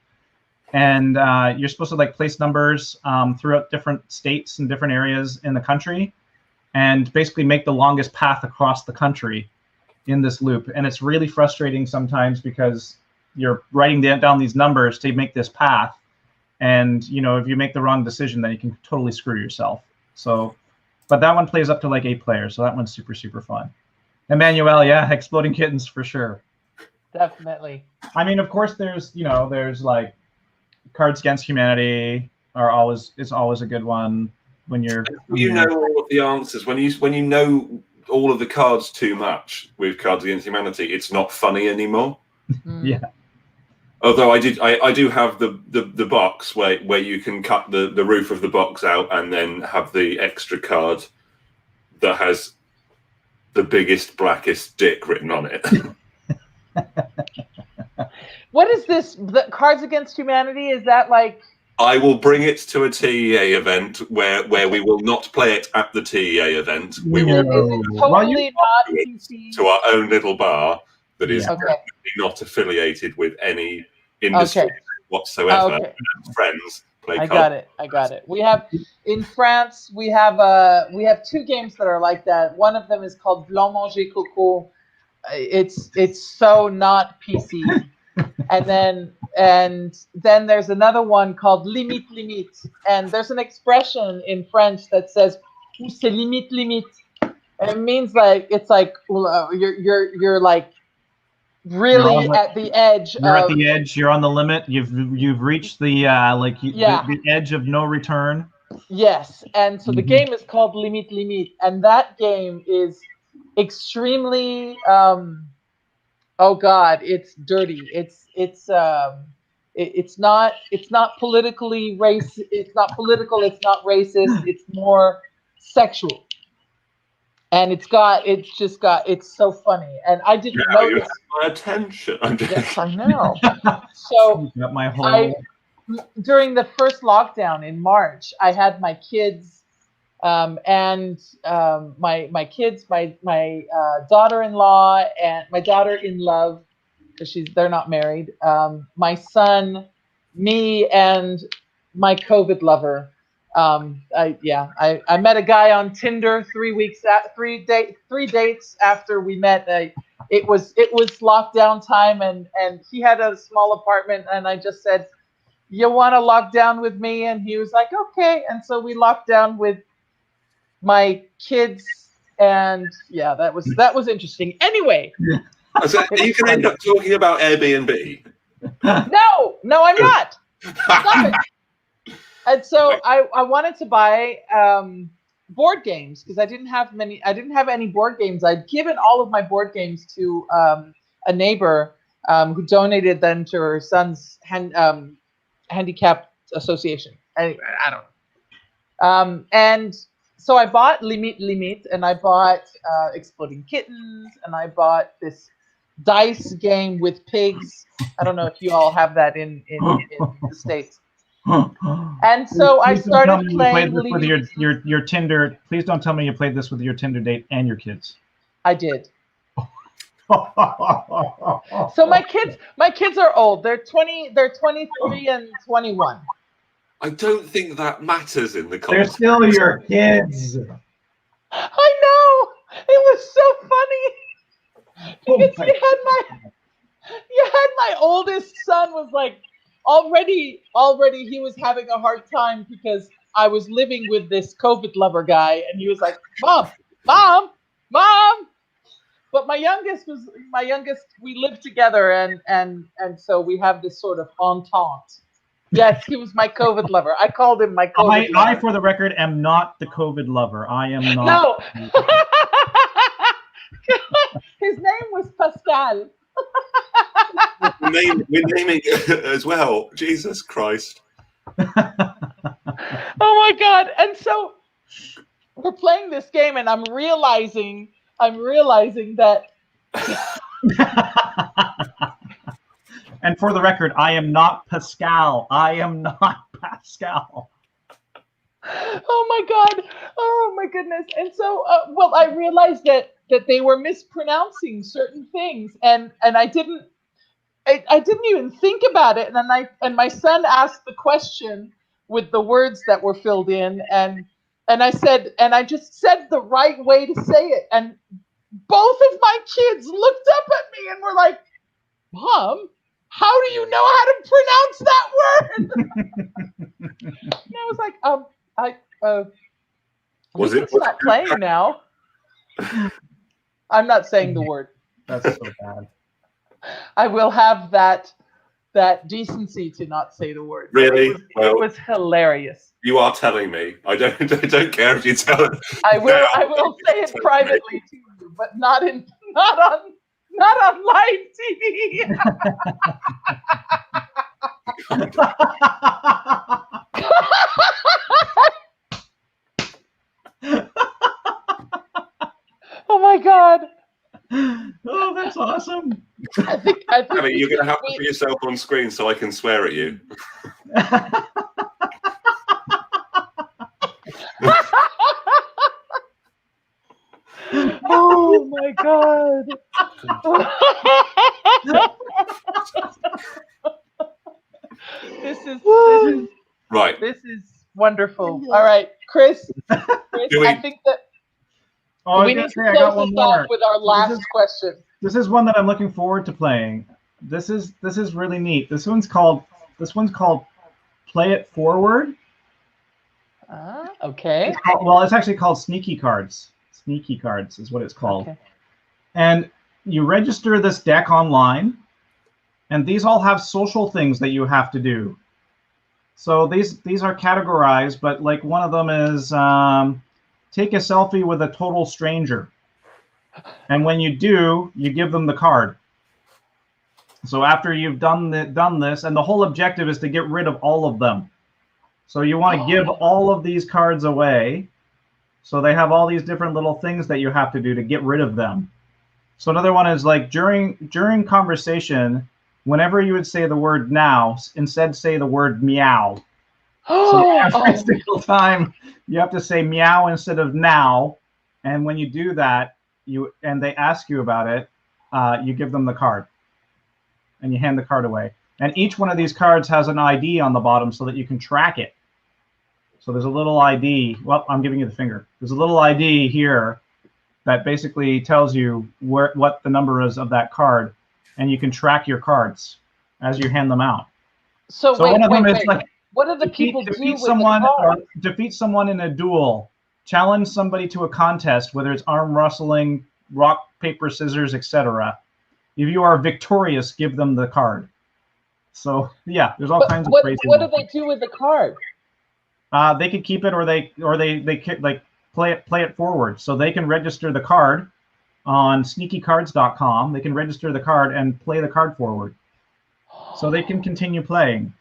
And you're supposed to like place numbers throughout different states and different areas in the country, and basically make the longest path across the country in this loop. And it's really frustrating sometimes because you're writing down these numbers to make this path. And, you know, if you make the wrong decision, then you can totally screw yourself. So, but that one plays up to like 8 players. So that one's super, super fun. Emmanuel, yeah, Exploding Kittens for sure. Definitely. I mean, of course, there's like Cards Against Humanity is always a good one when you're. You know all of the answers. When you know all of the cards too much with Cards Against Humanity, it's not funny anymore. Yeah. Although I do have the box where you can cut the roof of the box out and then have the extra card that has the biggest, blackest dick written on it. What is this? The Cards Against Humanity? Is that like? I will bring it to a TEA event where we will not play it at the TEA event. We will totally not PC? to our own little bar that is definitely not affiliated with any industry whatsoever. Okay. Friends play I cards. got it. We have in France. We have 2 games that are like that. One of them is called Blanc Manger Coco. It's so not PC. And then there's another one called limite limite, and there's an expression in French that says c'est limite limite, and it means like it's like you're like really at the edge. You're at the edge. You're on the limit. You've reached the the edge of no return. Yes, and so the game is called limite limite, and that game is extremely. Oh God, it's dirty. It's not politically race. It's not political. It's not racist. It's more sexual, and it's so funny. And I didn't know you this. have my attention. Yes, I know. So during the first lockdown in March, I had my kids. My kids, my daughter-in-law and my daughter-in-love, because they're not married. My son, me, and my COVID lover. I met a guy on Tinder 3 dates after we met. It was lockdown time, and he had a small apartment, and I just said, "You want to lock down with me?" And he was like, "Okay." And so we locked down with my kids, and yeah, that was interesting. Anyway, so you can end up talking about Airbnb. No, I'm not. Stop it. And so I wanted to buy board games because I didn't have any board games. I'd given all of my board games to a neighbor who donated them to her son's handicap association. Anyway, I don't know. And so I bought Limite Limite, and I bought Exploding Kittens, and I bought this dice game with pigs. I don't know if you all have that in the States. And so I Please don't tell started me you playing played this with your Tinder. Please don't tell me you played this with your Tinder date and your kids. I did. So my kids are old. They're 23 and 21. I don't think that matters in the They're context. still your kids. I know. It was so funny. Because you had my oldest son was like already he was having a hard time because I was living with this COVID lover guy, and he was like, Mom. But my youngest, we lived together, and so we have this sort of entente. Yes, he was my COVID lover. I called him my COVID lover. I, for the record, am not the COVID lover. I am not. No. His name was Pascal. We're naming it as well. Jesus Christ. Oh my God. And so we're playing this game, and I'm realizing that. And for the record, I am not Pascal. I am not Pascal. Oh my God. Oh my goodness. And so, well, I realized that they were mispronouncing certain things, and I didn't even think about it. And my son asked the question with the words that were filled in, and I just said the right way to say it. And both of my kids looked up at me and were like, Mom, how do you know how to pronounce that word? And I was like, Was it not playing now? I'm not saying the word. That's so bad. I will have that decency to not say the word. Really? It was hilarious. You are telling me. I don't care if you tell it. I will say it privately to you, but not on live TV. Oh my God. Oh, that's awesome. I think You're going to have to put yourself on screen so I can swear at you. Oh my God. This is right. This is wonderful. All right, Chris, I think that we need to close this off with our last question. This is one that I'm looking forward to playing. This is really neat. This one's called Play It Forward. Okay. It's actually called Sneaky Cards. Sneaky Cards is what it's called. Okay. And you register this deck online, and these all have social things that you have to do. So these are categorized, but like one of them is take a selfie with a total stranger. And when you do, you give them the card. So after you've done this, and the whole objective is to get rid of all of them. So you want to give all of these cards away. So they have all these different little things that you have to do to get rid of them. So another one is like during conversation, whenever you would say the word now, instead say the word meow. So every single time you have to say meow instead of now. And when you do that, and they ask you about it, you give them the card. And you hand the card away. And each one of these cards has an ID on the bottom so that you can track it. So there's a little ID. Well, I'm giving you the finger. There's a little ID here that basically tells you what the number is of that card, and you can track your cards as you hand them out. So wait, one of them is like, what do the people do with someone, the cards? or defeat someone in a duel, challenge somebody to a contest, whether it's arm wrestling, rock, paper, scissors, etc. If you are victorious, give them the card. So yeah, there's all kinds of crazy. What do they do with the card? They can keep it, or they like play it forward. So they can register the card on sneakycards.com. They can register the card and play the card forward, so they can continue playing.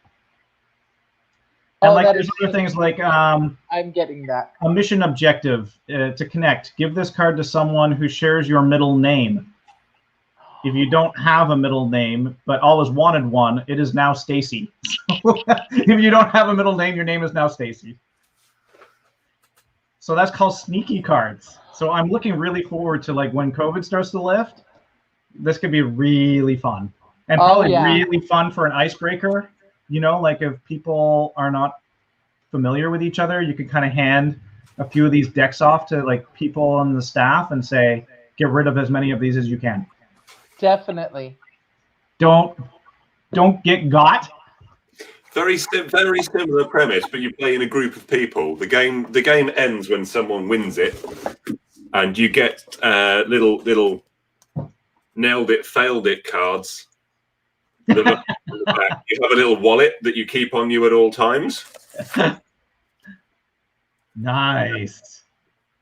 And like there's other things like I'm getting that. A mission objective to connect. Give this card to someone who shares your middle name. If you don't have a middle name but always wanted one, it is now Stacy. So if you don't have a middle name, your name is now Stacy. So that's called sneaky cards. So I'm looking really forward to like when COVID starts to lift. This could be really fun, and probably really fun for an icebreaker. You know, like if people are not familiar with each other, you could kind of hand a few of these decks off to like people on the staff and say, get rid of as many of these as you can. Definitely. Don't get got. Very similar premise, but you play in a group of people. The game ends when someone wins it, and you get little nailed it, failed it cards. You have a little wallet that you keep on you at all times. Nice.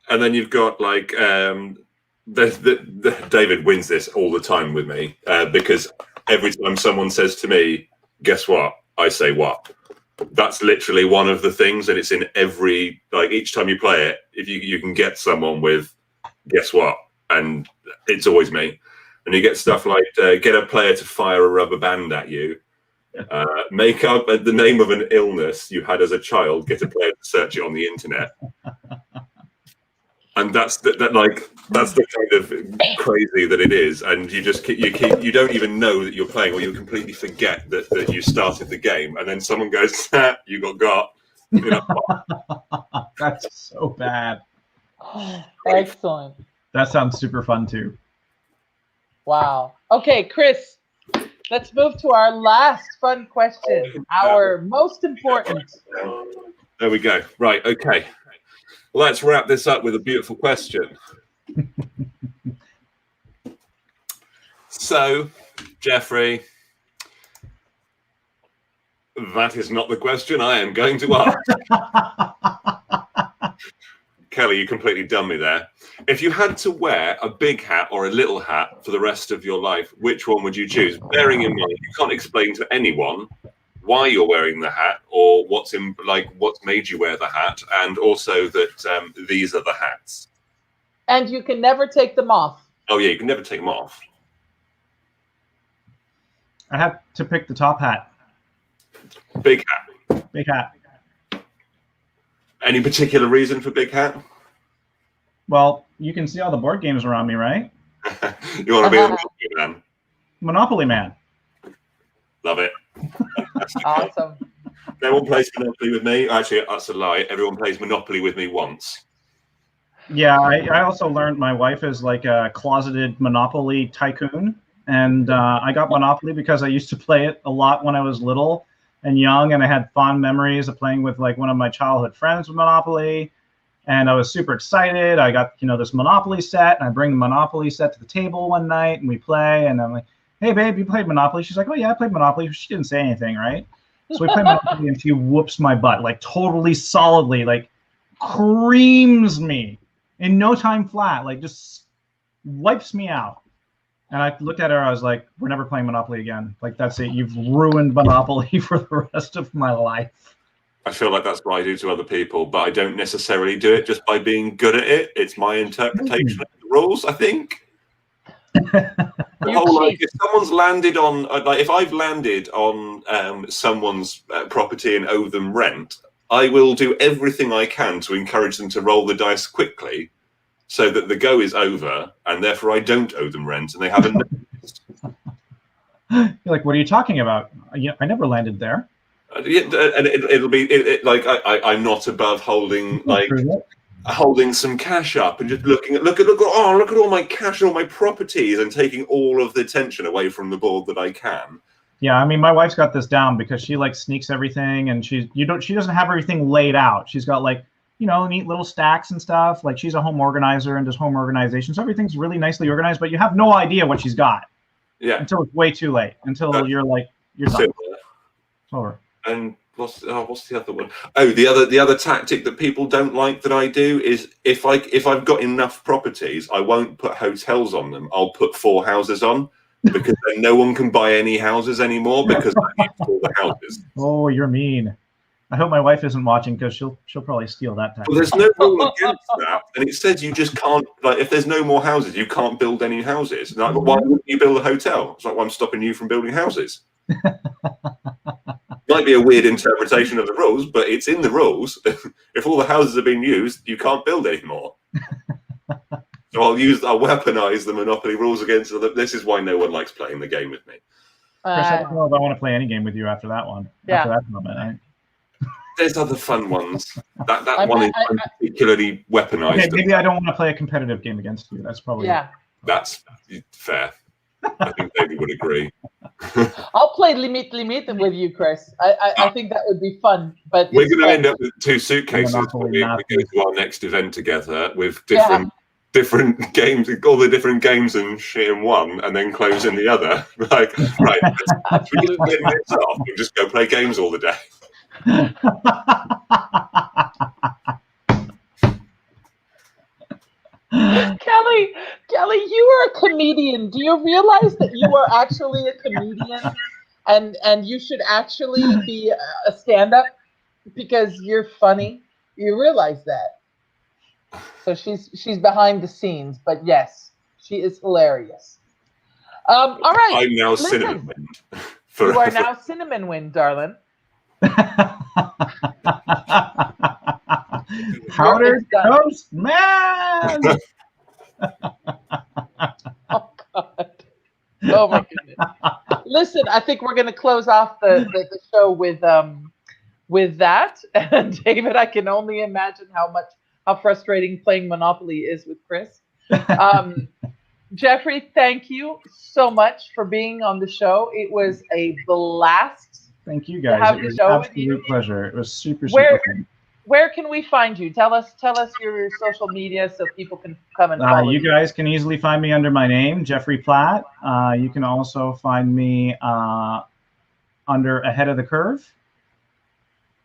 And then you've got like David wins this all the time with me because every time someone says to me, "Guess what?" I say, "What?" That's literally one of the things, and it's in every each time you play it. If you can get someone with "Guess what?" and it's always me. And you get stuff like get a player to fire a rubber band at you, make up the name of an illness you had as a child, get a player to search it on the internet. And that's the kind of crazy that it is, and you don't even know that you're playing, or you completely forget that you started the game, and then someone goes, "You got." You know? That's so bad. Excellent. That sounds super fun too. Wow. Okay, Chris, let's move to our last fun question, our most important. There we go. Right. Okay. Let's wrap this up with a beautiful question. So, Geoffrey, that is not the question I am going to ask. Kelly, you completely done me there. If you had to wear a big hat or a little hat for the rest of your life, which one would you choose? Bearing in mind, you can't explain to anyone why you're wearing the hat or what's made you wear the hat, and also that these are the hats. And you can never take them off. Oh yeah, you can never take them off. I have to pick the top hat. Big hat. Big hat. Any particular reason for big hat? Well, you can see all the board games around me, right? You want to be a Monopoly man? Monopoly man. Love it. Awesome. No one plays Monopoly with me. Actually, that's a lie. Everyone plays Monopoly with me once. Yeah, I also learned my wife is like a closeted Monopoly tycoon. And I got Monopoly because I used to play it a lot when I was little and young. And I had fond memories of playing with like one of my childhood friends with Monopoly. And I was super excited. I got, this Monopoly set, and I bring the Monopoly set to the table one night and we play. And I'm like, "Hey, babe, you played Monopoly?" She's like, "Oh, yeah, I played Monopoly." She didn't say anything, right? So we play Monopoly and she whoops my butt, like totally solidly, like creams me in no time flat, like just wipes me out. And I looked at her, I was like, "We're never playing Monopoly again. Like, that's it. You've ruined Monopoly for the rest of my life." I feel like that's what I do to other people, but I don't necessarily do it just by being good at it. It's my interpretation of the rules, I think. If someone's landed on, if I've landed on someone's property and owe them rent, I will do everything I can to encourage them to roll the dice quickly so that the go is over, and therefore I don't owe them rent and they haven't noticed. You're like, "What are you talking about? I never landed there." And it'll be I'm not above holding some cash up and just look at all my cash and all my properties and taking all of the attention away from the board that I can. Yeah, I mean, my wife's got this down because she like sneaks everything, and she doesn't have everything laid out. She's got like neat little stacks and stuff. Like, she's a home organizer and does home organization, so everything's really nicely organized. But you have no idea what she's got. Yeah. Until it's way too late. Until you're done. It's over. And what's the other one? Oh, the other tactic that people don't like that I do is if I've got enough properties, I won't put hotels on them. I'll put 4 houses on, because then no one can buy any houses anymore because I need all the houses. Oh, you're mean. I hope my wife isn't watching because she'll probably steal that tactic. Well, there's no rule against that, and it says you just can't. Like, if there's no more houses, you can't build any houses. Like, why wouldn't you build a hotel? It's like, well, I'm stopping you from building houses. Might be a weird interpretation of the rules, but it's in the rules. If all the houses are being used, you can't build anymore. So I'll weaponize the Monopoly rules against them. This is why no one likes playing the game with me. Chris, I don't know if I want to play any game with you after that one. Yeah. After that moment, There's other fun ones. That one is particularly weaponized. Okay, maybe I don't want to play a competitive game against you. That's probably That's fair. I think David would agree. I'll play Limit with you, Chris. I think that would be fun. But we're going to end up with 2 suitcases when we go to our next event together with different games, all the different games and shit in one, and then close in the other. Like, right, let's win this off and just go play games all the day. Kelly, you are a comedian. Do you realize that you are actually a comedian, and you should actually be a stand-up because you're funny? You realize that? So she's behind the scenes, but yes, she is hilarious. All right. I'm now Cinnamon Wind. You are now Cinnamon Wind, darling. Powdered Toast Man. Oh God! Oh my goodness! Listen, I think we're going to close off the show with that. And David, I can only imagine how frustrating playing Monopoly is with Chris. Geoffrey, thank you so much for being on the show. It was a blast. Thank you, guys. It was an absolute pleasure. It was super fun. Where can we find you? Tell us your social media so people can come and follow you. You guys can easily find me under my name, Geoffrey Platt. You can also find me under Ahead of the Curve.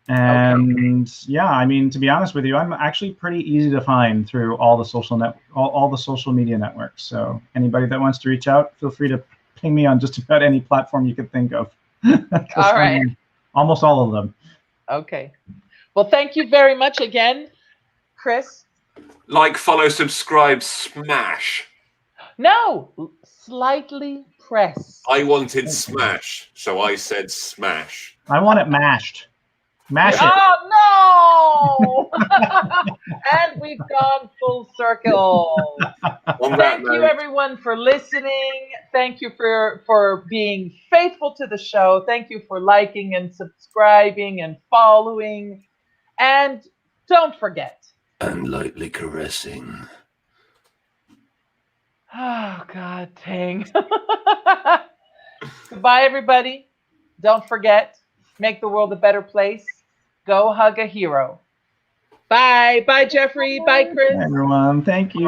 And yeah, I mean, to be honest with you, I'm actually pretty easy to find through all the social media networks. So anybody that wants to reach out, feel free to ping me on just about any platform you could think of. All right. Almost all of them. Okay. Well, thank you very much again, Chris. Like, follow, subscribe, smash. No, slightly press. I wanted smash, so I said smash. I want it mashed. Mash it. Oh, no! And we've gone full circle. Thank you, everyone, for listening. Thank you for being faithful to the show. Thank you for liking and subscribing and following. And don't forget. And lightly caressing. Oh, God dang. Goodbye, everybody. Don't forget, make the world a better place. Go hug a hero. Bye. Bye, Geoffrey. Bye, Chris. Bye, everyone. Thank you.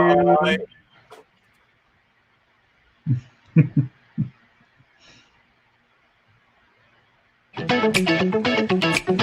Bye.